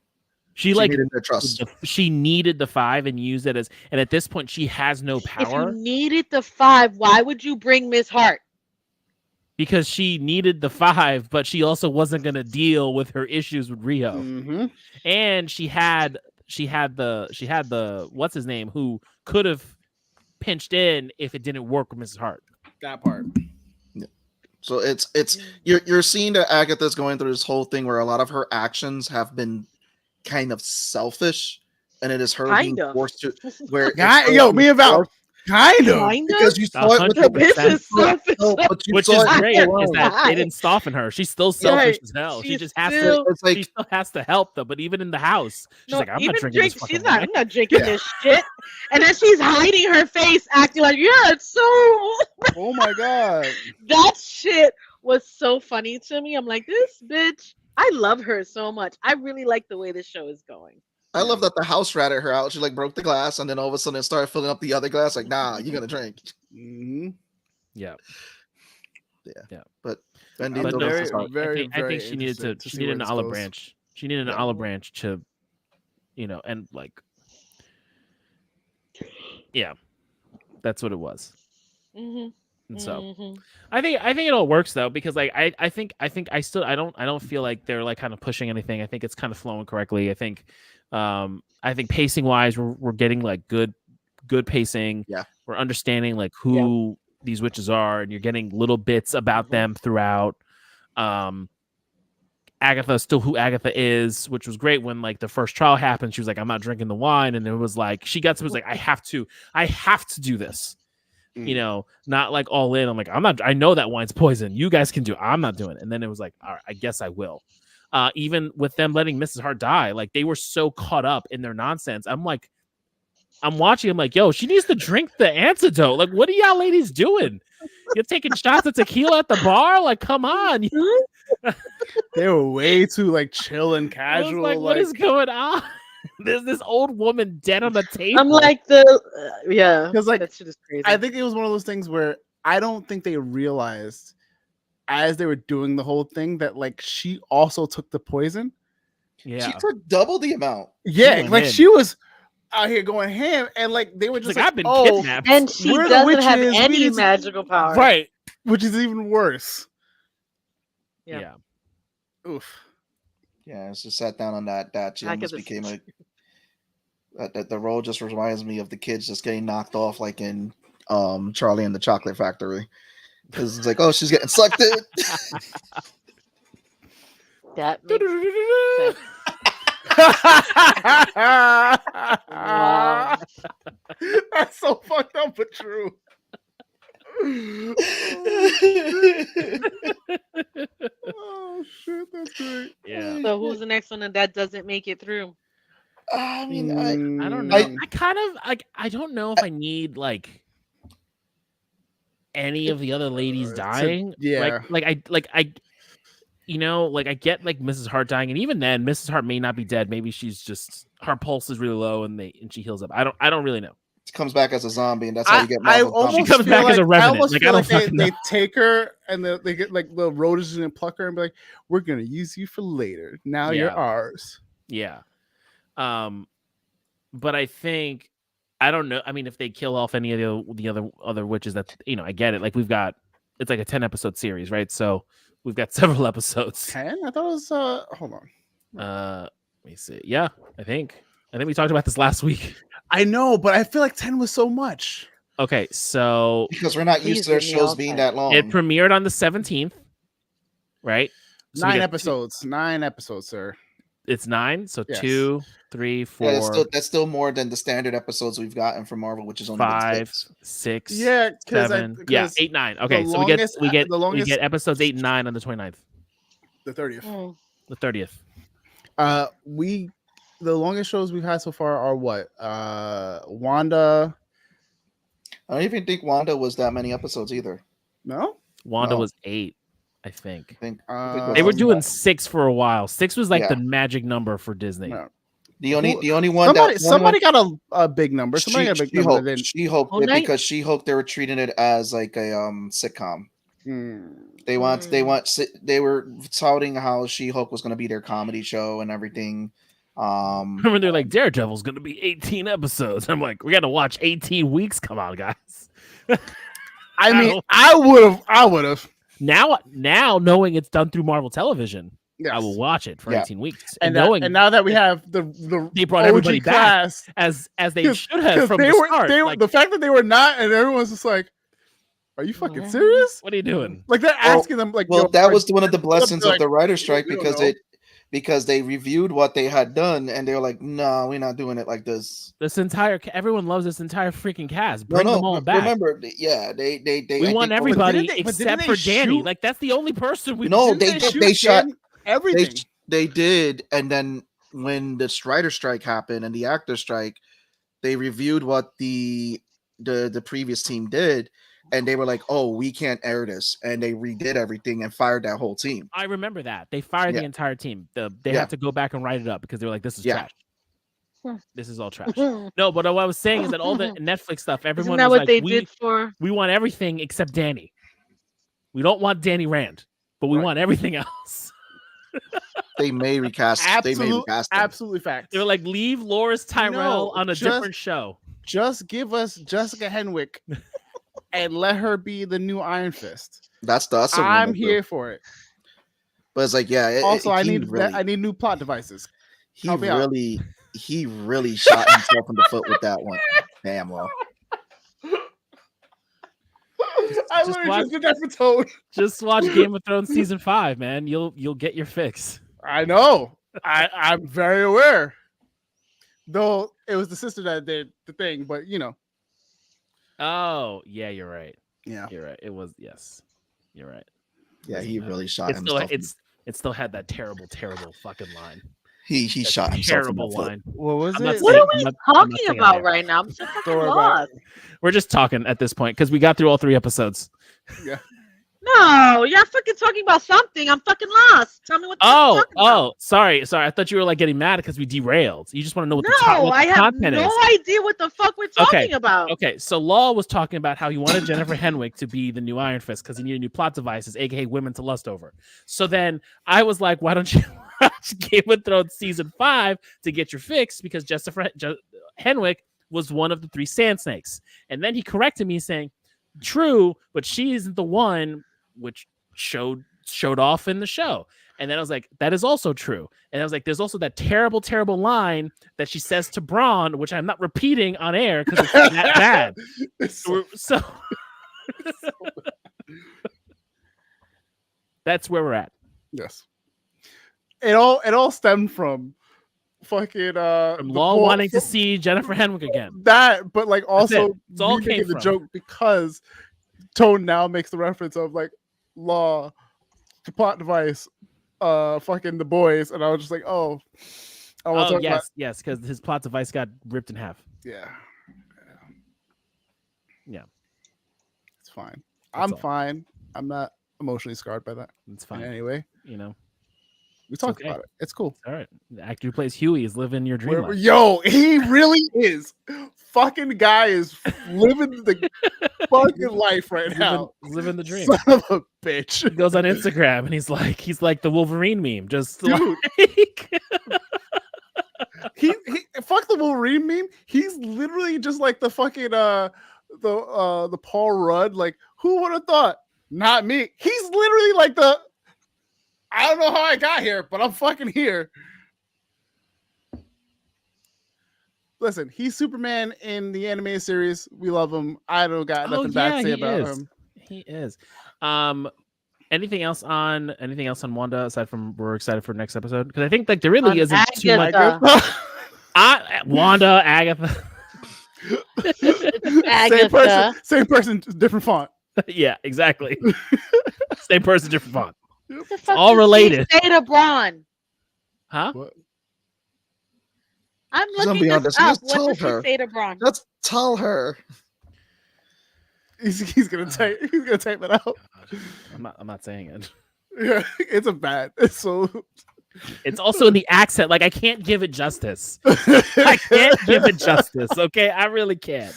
She like needed their trust. She needed the 5 and used it as, and at this point she has no power. If you needed the 5, why would you bring Miss Hart? Because she needed the 5, but she also wasn't going to deal with her issues with Rio. And she had the what's his name, who could have pinched in if it didn't work with Mrs. Hart. That part. Yeah. So it's you're seeing that Agatha's going through this whole thing where a lot of her actions have been kind of selfish, and it is her being forced to where me about kind of because you saw it with the business selfish. Which is great is that they didn't soften her. She's still selfish as hell. She just has to. She still has to help though. But even in the house, she's like, I'm not drinking this. I'm not drinking this shit. And then she's hiding her face, acting like, yeah, it's so. Oh my god, that shit was so funny to me. I'm like, this bitch. I love her so much. I really like the way this show is going. I love that the house ratted her out. She like broke the glass, and then all of a sudden it started filling up the other glass. Like, nah, you're gonna drink. Yeah. But I think she needed she needed an olive branch. She needed an olive branch to, and like, yeah, that's what it was. And so I think it all works though, because like I think I don't feel like they're like kind of pushing anything. I think it's kind of flowing correctly. I think pacing wise we're getting like good pacing. Yeah. We're understanding like who these witches are, and you're getting little bits about them throughout. Agatha is still who Agatha is, which was great. When like the first trial happened, she was like, I'm not drinking the wine, and it was like she was like, I have to do this. Not like all in. I'm like, I know that wine's poison. You guys can do it. I'm not doing it. And then it was like, all right, I guess I will. Even with them letting Mrs. Hart die, like they were so caught up in their nonsense. I'm watching. I'm like, yo, she needs to drink the antidote. Like, what are y'all ladies doing? You're taking shots of tequila at the bar? Like, come on. They were way too like chill and casual. Like, what is going on? There's this old woman dead on the table. I'm like because like that shit is crazy. I think it was one of those things where I don't think they realized as they were doing the whole thing that like she also took the poison. Yeah, she took double the amount. Yeah, like she was out here going ham, and like they were just like, I've been kidnapped, and she doesn't have any magical power, right? Which is even worse. Yeah. Oof. Yeah, it's just sat down on that. She almost became the role just reminds me of the kids just getting knocked off, like in Charlie and the Chocolate Factory, because it's like, oh, she's getting sucked in. That makes sense. Wow. That's so fucked up but true. Oh shit, that's great. Yeah. So who's the next one that doesn't make it through? I mean, I don't know. I kind of I don't know if I need like any of the other ladies dying. Yeah. Like I like I get like Mrs. Hart dying, and even then, Mrs. Hart may not be dead. Maybe she's just her pulse is really low, and she heals up. I don't really know. She comes back as a zombie, and that's how you get Marvel. She comes back as a revenant. Like, I don't fucking know. They take her and they get like the roaches and pluck her and be like, "We're gonna use you for later. Now you're ours." Yeah. But I think I don't know. I mean, if they kill off any of the other witches, that I get it. Like it's like a 10-episode series, right? So we've got several episodes. 10? I thought it was hold on. Let me see. Yeah, I think we talked about this last week. I know, but I feel like 10 was so much. Okay, so because we're not used to their shows being that long. It premiered on the 17th, right? So 9 episodes. 9 episodes, sir. It's 9, so yes. 2, 3, 4. Yeah, that's still more than the standard episodes we've gotten from Marvel, which is only 5, 6. Yeah, 7. 8, 9. Okay, so we get episodes 8 and 9 on the 29th. The 30th. The 30th. The longest shows we've had so far are what? Wanda. I don't even think Wanda was that many episodes either. No? Wanda was 8, I think. I they were doing 6 for a while. 6 was like the magic number for Disney. No. The only one somebody got a big number. Somebody got a big number. She-Hulk did because She-Hulk they were treating it as like a sitcom. They were touting how She-Hulk was going to be their comedy show and everything. Remember they're like Daredevil's going to be 18 episodes. I'm like, we got to watch 18 weeks. Come on, guys. I mean, I would have. Now knowing it's done through Marvel Television, I will watch it for 18 weeks. And now that we have they brought everybody back as they should have from the start. The fact that they were not, and everyone's just like, "Are you fucking serious? What are you doing?" Like they're asking them like, "Well, that was one of the blessings of the writer's strike because they reviewed what they had done and they were like, no, we're not doing it like this. Everyone loves this entire freaking cast. Bring them all back. Remember, we want everybody except for Danny. Like that's the only person we. No, they shot everything. They did, and then when the writer strike happened and the actor strike, they reviewed what the previous team did. And they were like, "Oh, we can't air this," and they redid everything and fired that whole team. I remember that they fired the entire team. They had to go back and write it up because they were like, "This is trash. This is all trash." No, but what I was saying is that all the Netflix stuff, everyone was what like, they did for. We want everything except Danny. We don't want Danny Rand, but we want everything else. They may recast. Absolutely fact. They were like, leave Loris Tyrell on a different show. Just give us Jessica Henwick. And let her be the new Iron Fist. That's I'm here for it. But it's like, I need new plot devices. He really shot himself in the foot with that one. Damn well. I literally just did that for Toad. Just watch Game of Thrones season 5, man. You'll get your fix. I know. I'm very aware. Though it was the sister that did the thing, but Oh, yeah, you're right. Yeah. You're right. It was, yes. You're right. Yeah, he really shot himself. It still had that terrible fucking line. He shot himself. Terrible line. What was it? What are we talking about right now? I'm so fucking lost. We're just talking at this point because we got through all 3 episodes. Yeah. No, you're fucking talking about something. I'm fucking lost. Tell me what you're talking about. Sorry. I thought you were like getting mad because we derailed. You just want to know what the content is. I have no idea what the fuck we're talking about. Okay, so Law was talking about how he wanted Jennifer Henwick to be the new Iron Fist because he needed new plot devices, aka women to lust over. So then I was like, why don't you watch Game of Thrones season 5 to get your fix? Because Jennifer Henwick was one of the 3 Sand Snakes. And then he corrected me saying, true, but she isn't the one which showed off in the show. And then I was like, that is also true. And I was like, there's also that terrible line that she says to Braun, which I'm not repeating on air because it's that bad. So that's where we're at. Yes. It all stemmed from fucking from Law wanting to see Jennifer Henwick again. That, but like also it's all came from the joke because Tone now makes the reference of like Law, the plot device, fucking the boys, and I was just like, yes, because his plot device got ripped in half. Yeah. It's fine. I'm fine. I'm not emotionally scarred by that. It's fine. Anyway, You know, we talked about it. It's cool. all right. The actor who plays Huey is living your dream life. Yo, he really is. Fucking guy is living the fucking life right now. Living the dream. Son of a bitch. He goes on Instagram and he's like the Wolverine meme, just Dude. like he fuck the Wolverine meme. He's literally just like the fucking the Paul Rudd. Like, who would have thought? Not me. He's literally like the I don't know how I got here, but I'm fucking here. Listen, he's Superman in the animated series. We love him. I don't got nothing bad to say about him. He is. Anything else on Wanda aside from we're excited for next episode? Because I think like there really isn't too much. Wanda, Agatha. Same person, different font. Yeah, exactly. Same person, different font. It's all related. Theta Braun. Huh? What? I'm looking this up. What does he say to Braun? Let's tell her. He's gonna type it out. I'm not saying it. Yeah, it's a bad. It's also in the accent. Like I can't give it justice. I can't give it justice. Okay, I really can't.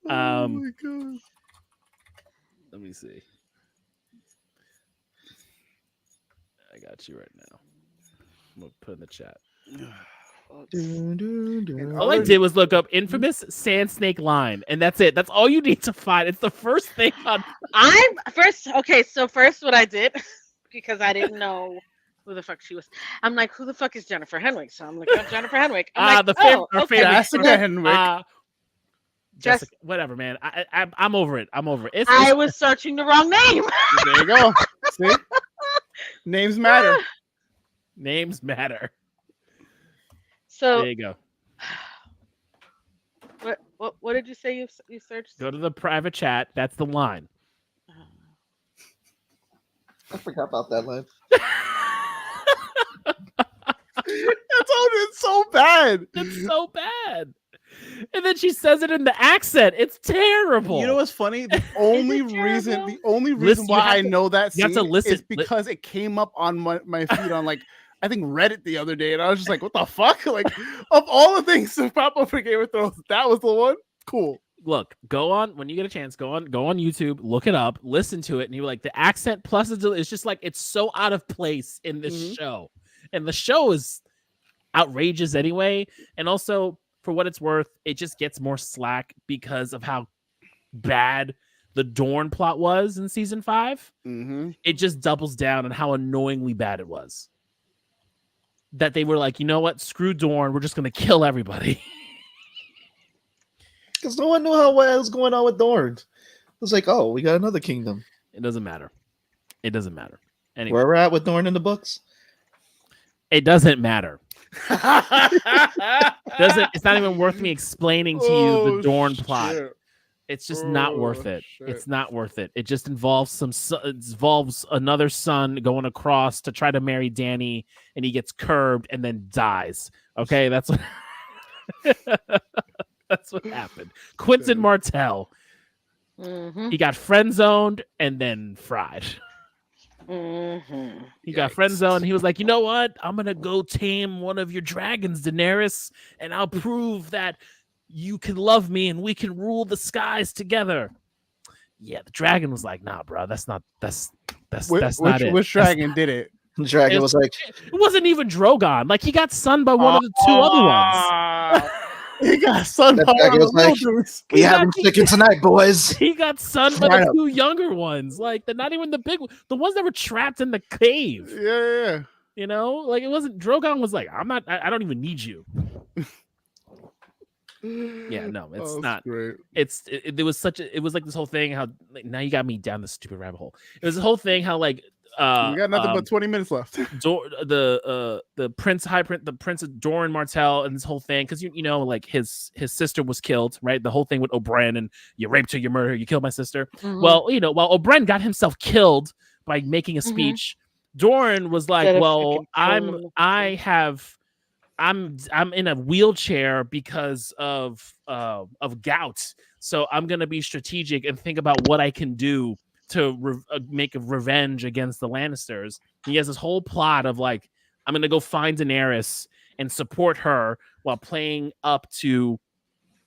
Oh my god. Let me see. I got you right now. I'm gonna put in the chat. All I did was look up infamous sand snake line, and that's it. That's all you need to find. It's the first thing on. So first, what I did because I didn't know who the fuck she was. I'm like, who the fuck is Jennifer Henwick? So I'm looking up Jennifer Henwick. Our favorite Jessica Henwick. Jessica, whatever, man. I'm over it. I was searching the wrong name. There you go. See, names matter. Names matter. So there you go. What did you say you searched? Go to the private chat. That's the line. I forgot about that line. It's so bad. It's so bad. And then she says it in the accent. It's terrible. You know what's funny? The only reason why I know that scene is because it came up on my feed on like I think Reddit the other day, and I was just like, what the fuck? Like, of all the things to pop up for Game of Thrones, that was the one? Cool. Look, go on when you get a chance, go on YouTube, look it up, listen to it, and you're like, the accent plus it's just like it's so out of place in this show. And the show is outrageous anyway. And also, for what it's worth, it just gets more slack because of how bad the Dorne plot was in season 5. It just doubles down on how annoyingly bad it was. That they were like, you know what? Screw Dorne. We're just going to kill everybody. Because no one knew what was going on with Dorne. It was like, oh, we got another kingdom. It doesn't matter. Anyway. Where we're at with Dorne in the books? It doesn't matter. It's not even worth me explaining to you the Dorne plot. It's just not worth it. Shit. It's not worth it. It just involves another son going across to try to marry Dany, and he gets curbed and then dies. Okay, that's what that's what happened. Quentin Martell. He got friend zoned and then fried. He got friend zoned. He was like, you know what? I'm gonna go tame one of your dragons, Daenerys, and I'll prove that you can love me and we can rule the skies together. Yeah, the dragon was like, nah, bro, that's not it. Which dragon did it? The dragon was like, it wasn't even Drogon. Like he got sunned by one of the two other ones. He got sunned by one of the ones. We having chicken tonight, boys. He got sunned by the two younger ones. Like they're not even the big the ones that were trapped in the cave. Yeah. You know, like it wasn't Drogon was like, I don't even need you. Yeah, no, it's not. Great. It was like this whole thing how like, now you got me down this stupid rabbit hole. It was the whole thing how like we got nothing but 20 minutes left. The prince of Doran Martell and this whole thing because you know like his sister was killed, right? The whole thing with Oberyn and you raped her, you murdered her, you killed my sister. Well, you know, while Oberyn got himself killed by making a speech, Doran was like, well, I'm in a wheelchair because of gout. So I'm going to be strategic and think about what I can do to make a revenge against the Lannisters. He has this whole plot of like, I'm gonna go find Daenerys and support her while playing up to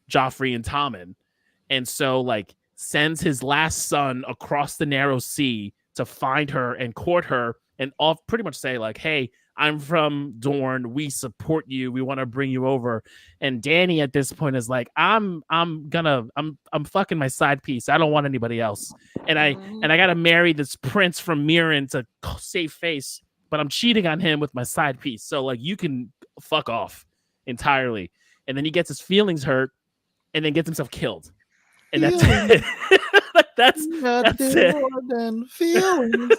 Joffrey and Tommen, and so like sends his last son across the narrow sea to find her and court her, and all pretty much say like, hey, I'm from Dorne, we support you, we want to bring you over. And Dany at this point is like, I'm fucking my side piece, I don't want anybody else, and I gotta marry this prince from Mirren to save face, but I'm cheating on him with my side piece, so like you can fuck off entirely. And then he gets his feelings hurt and then gets himself killed, and that's it. that's it. More than feelings.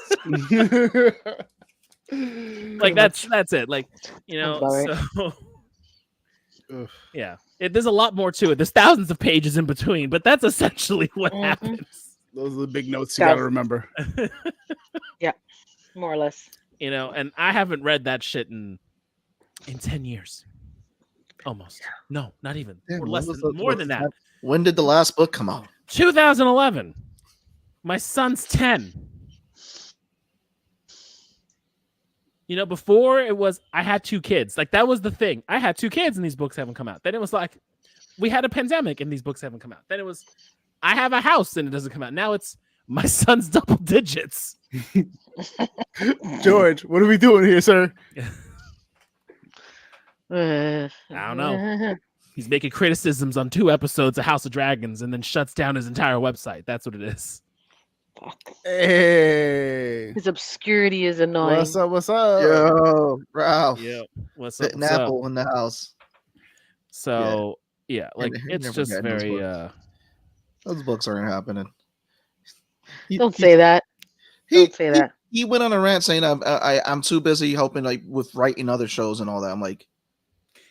Like that's it, like, you know. So yeah, there's a lot more to it, there's thousands of pages in between, but that's essentially what happens. Those are the big notes you gotta remember. Yeah, more or less. You know, and I haven't read that shit in 10 years almost. No, not even. Damn, or less than, more than that. When did the last book come out? 2011. My son's 10. You know, before it was, I had 2 kids. Like, that was the thing. I had 2 kids and these books haven't come out. Then it was like, we had a pandemic and these books haven't come out. Then it was, I have a house and it doesn't come out. Now it's, my son's double digits. George, what are we doing here, sir? I don't know. He's making criticisms on 2 episodes of House of Dragons and then shuts down his entire website. That's what it is. Hey, his obscurity is annoying. What's up? What's up? Yo, Ralph. Yeah. What's up? An apple in the house. So yeah, like it's just very. Those books aren't happening. Don't say that. Don't say that. He went on a rant saying I'm too busy helping like with writing other shows and all that. I'm like,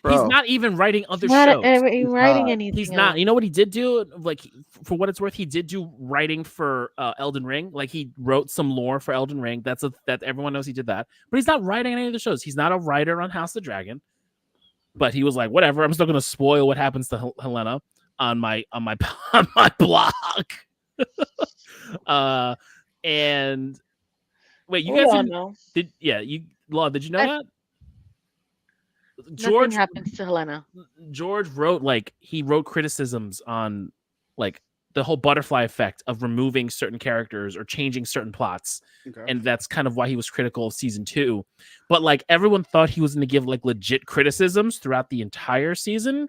bro, he's not even writing other not shows. Writing anything. He's not. You know what he did do? Like, for what it's worth, he did do writing for Elden Ring. Like, he wrote some lore for Elden Ring. That everyone knows he did that. But he's not writing any of the shows. He's not a writer on House of Dragon. But he was like, whatever. I'm still going to spoil what happens to Helena on my blog. And wait, you guys did you know that? Nothing happens to Helena. George wrote criticisms on like the whole butterfly effect of removing certain characters or changing certain plots. Okay. And that's kind of why he was critical of season 2. But like everyone thought he was going to give like legit criticisms throughout the entire season,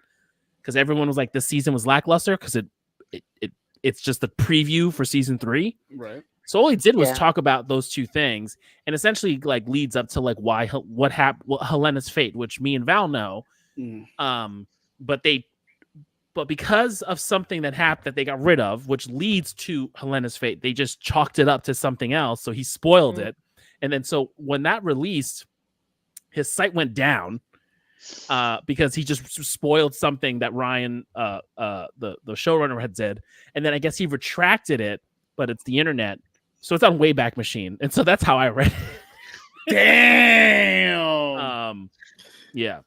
because everyone was like, this season was lackluster because it's just a preview for season 3. Right. So all he did was talk about those 2 things, and essentially like leads up to like what happened, Helena's fate, which me and Val know. But because of something that happened that they got rid of, which leads to Helena's fate, they just chalked it up to something else. So he spoiled it, and then so when that released, his site went down because he just spoiled something that Ryan, the showrunner, had said, and then I guess he retracted it, but it's the internet. So it's on Wayback Machine, and so that's how I read it. Damn. Yeah,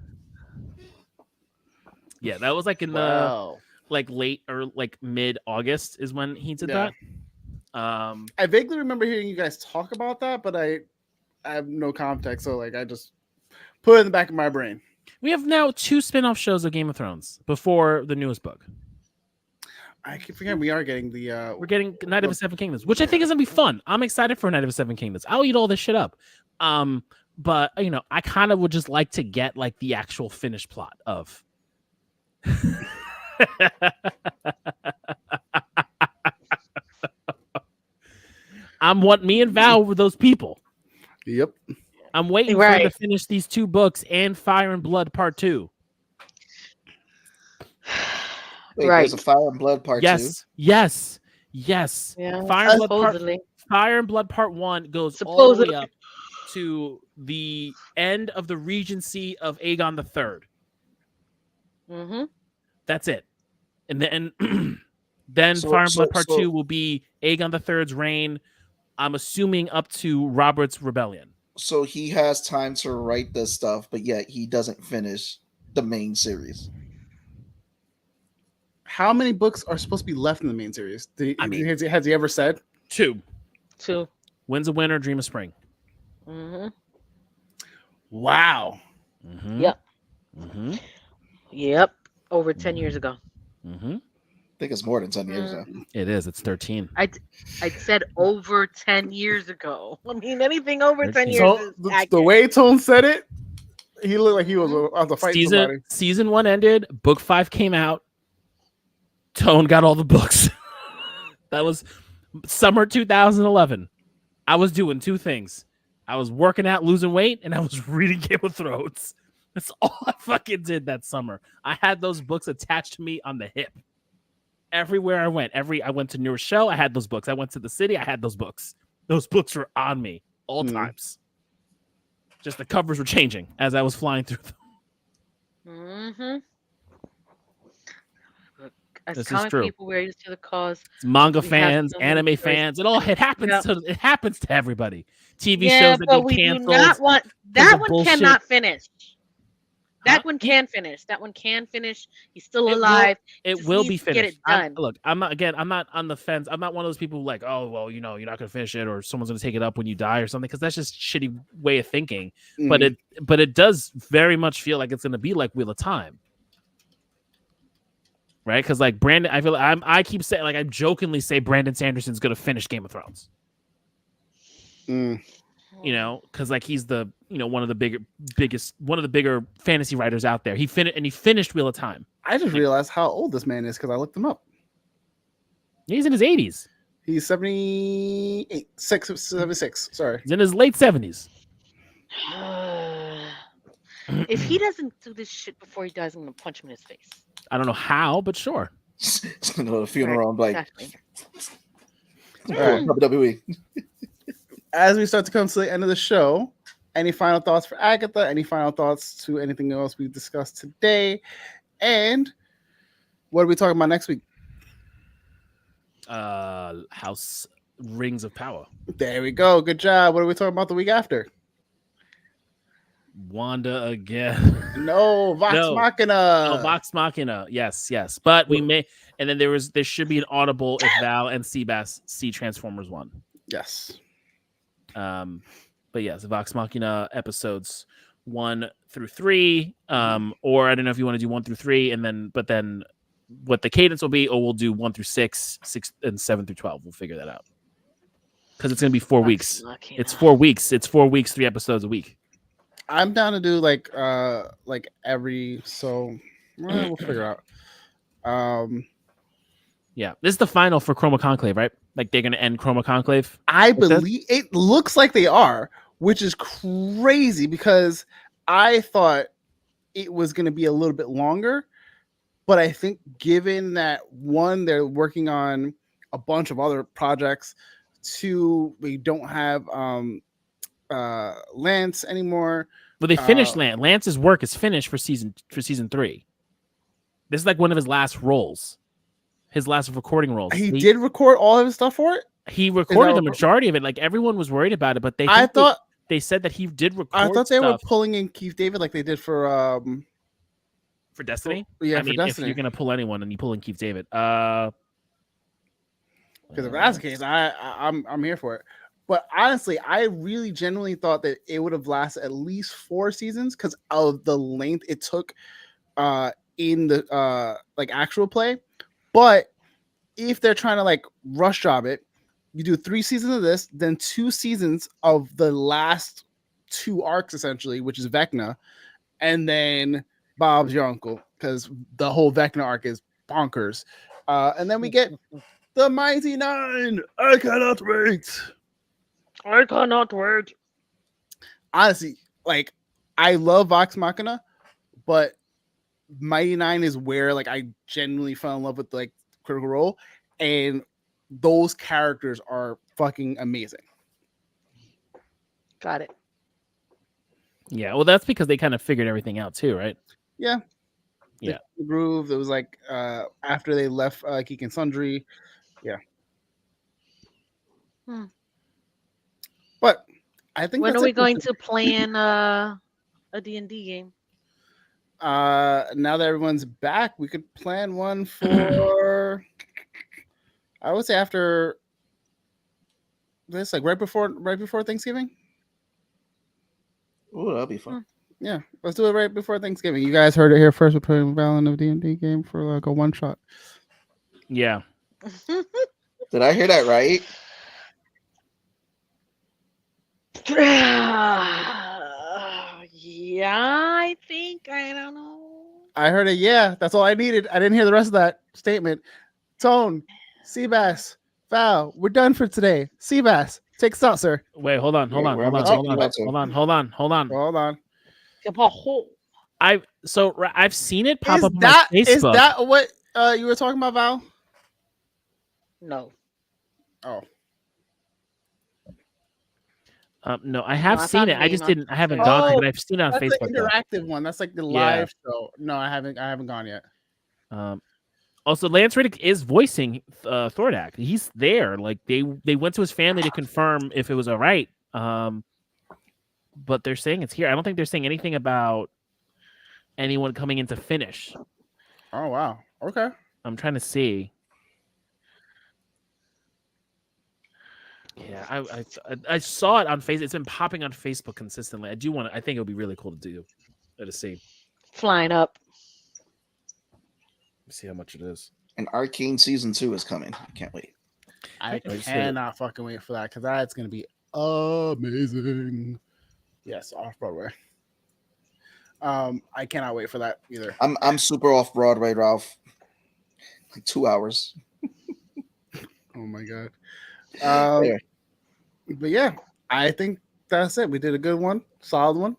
that was like in the like late or like mid August is when he did that. I vaguely remember hearing you guys talk about that, but I have no context, so like I just put it in the back of my brain. We have now 2 spin-off shows of Game of Thrones before the newest book. I keep forgetting we are getting the we're getting Night of the Seven Kingdoms, which I think is gonna be fun. I'm excited for Night of the Seven Kingdoms. I'll eat all this shit up. But you know, I kind of would just like to get like the actual finished plot of me and Val were those people. Yep. I'm waiting for him to finish these 2 books and Fire and Blood Part 2. Wait, there's a Fire and Blood Part 2? Yes. Yeah, Fire and Blood Part 1 goes all the way up to the end of the regency of Aegon III. That's it. And then Fire and Blood Part 2 will be Aegon III's reign, I'm assuming up to Robert's rebellion. So he has time to write this stuff, but yet he doesn't finish the main series. How many books are supposed to be left in the main series? Has he ever said? 2. 2. Wins a winter, dream of spring. Mm-hmm. Wow. Mm-hmm. Yep. Mm-hmm. Yep. Over 10 years ago. Mm-hmm. I think it's more than 10 years now. It is. It's 13. I said over 10 years ago. I mean, anything over 10 years So is the accurate. way Tone said it, he looked like he was about to fight somebody. Season 1 ended. Book 5 came out. Tone got all the books. That was summer 2011. I was doing 2 things. I was working out, losing weight, and I was reading Game of Thrones. That's all I fucking did that summer. I had those books attached to me on the hip. Everywhere I went. I went to New Rochelle, I had those books. I went to the city, I had those books. Those books were on me all times. Just the covers were changing as I was flying through them. Mm-hmm. As This is comic true. people, we're used to the cause. It's manga We have fans, so many anime stories fans. to It all tell. it happens Yep. to everybody. TV Yeah, shows that but get we do canceled. not want 'cause that of one. bullshit. Cannot finish. Huh? That one can finish. That one can finish. He's still It will- alive. It Just will needs be to get finished. it done. Look, I'm not on the fence. I'm not one of those people who like, oh well, you're not gonna finish it, or someone's gonna take it up when you die or something, because that's just shitty way of thinking. But it does very much feel like it's gonna be like Wheel of Time, right? Because like Brandon, I feel like I keep saying, like, I jokingly say Brandon Sanderson's gonna finish Game of Thrones. You know, because like he's the one of the bigger fantasy writers out there. He finished Wheel of Time. I just realized how old this man is because I looked him up. He's in his 80s. He's 78, 76. Sorry. He's in his late 70s. If he doesn't do this shit before he dies, I'm gonna punch him in his face. I don't know how, but sure. It's another funeral. I'm like, Exactly. WWE. As we start to come to the end of the show, any final thoughts for Agatha? Any final thoughts to anything else we discussed today? And what are we talking about next week? House Rings of Power. There we go. Good job. What are we talking about the week after? Wanda again. No, Vox Machina. Oh, Vox Machina. Yes. But we may, and then there should be an audible if Val and Seabass see Transformers 1. Yes. But yes, Vox Machina episodes 1 through 3. Or I don't know if you want to do 1 through 3, but then what the cadence will be, we'll do 1 through 6, and 7 through 12. We'll figure that out. Because it's gonna be 4 weeks. Machina. It's 4 weeks. It's 4 weeks, 3 episodes a week. I'm down to do like every we'll figure out. Yeah, this is the final for Chroma Conclave, right? Like they're gonna end Chroma Conclave. I believe it looks like they are, which is crazy because I thought it was going to be a little bit longer, but I think given that one, they're working on a bunch of other projects. 2, we don't have Lance anymore. Well, they finished Lance. Lance's work is finished for season 3. This is like one of his last roles, his last recording roles. He did record all of his stuff for it. He recorded the majority of it. Like everyone was worried about it, but they said that he did record. I thought they were pulling in Keith-David like they did for Destiny. Yeah, I for mean, Destiny. if you're gonna pull anyone and you pull in Keith-David, because if that's the case, I'm here for it. But honestly, I really genuinely thought that it would have lasted at least 4 seasons because of the length it took in the actual play. But if they're trying to like rush job it, you do 3 seasons of this, then 2 seasons of the last 2 arcs essentially, which is Vecna, and then Bob's your uncle because the whole Vecna arc is bonkers. And then we get the Mighty 9. I cannot wait. I cannot wait. Honestly, like I love Vox Machina, but Mighty 9 is where like I genuinely fell in love with like Critical Role, and those characters are fucking amazing. Got it. yeah. Well, that's because they kind of figured everything out too, right? Yeah. Yeah. The groove. It was like after they left Geek and Sundry. Yeah. But I think When that's are we it. going to plan a D&D game? Now that everyone's back, we could plan one for I would say after this like right before Thanksgiving. Ooh, that'll be fun. Yeah, let's do it right before Thanksgiving. You guys heard it here first. We're putting Val in a D&D game for like a one shot. Yeah. Did I hear that right? Yeah, I think. I don't know. I heard it. Yeah, that's all I needed. I didn't hear the rest of that statement. Tone, Seabass, Val, we're done for today. Seabass, take us out, sir. Wait, hold on. Hold I've seen it pop Is up on that my Facebook. is that what you were talking about, Val? No. Oh, no, I have No, I seen found it. the I just name. didn't. I haven't gone there, Oh, but I've seen it on that's Facebook. the interactive one. That's like the live show. No, I haven't gone yet. Also, Lance Reddick is voicing Thordak. He's there. Like they went to his family to confirm if it was all right. But they're saying it's here. I don't think they're saying anything about anyone coming in to finish. Oh wow. Okay. I'm trying to see. Yeah, I saw it on Facebook. It's been popping on Facebook consistently. I think it would be really cool to do. To see. Flying up. Let's see how much it is. And Arcane season 2 is coming. I can't wait. I cannot fucking wait for that because that's gonna be amazing. Yes, off Broadway. I cannot wait for that either. I'm super off Broadway, Ralph. Like 2 hours. Oh my god. Anyway. But yeah, I think that's it. We did a good one, solid one.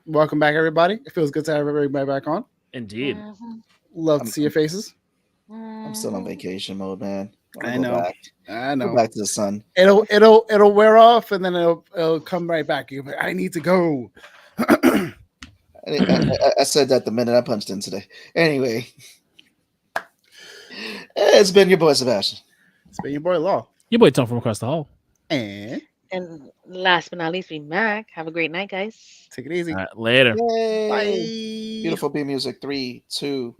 Welcome back, everybody. It feels good to have everybody back on. Indeed. Love to see your faces. I'm still on vacation mode, man. I know. I know. Go back to the sun. It'll wear off, and then it'll come right back. You'll be like, I need to go. I said that the minute I punched in today. Anyway, it's been your boy Sebastian. It's been your boy Law. Your boy Tom from across the hall. And last but not least, Vmac. Have a great night, guys. Take it easy. Later. Yay. Bye. Beautiful B music. 3, 2.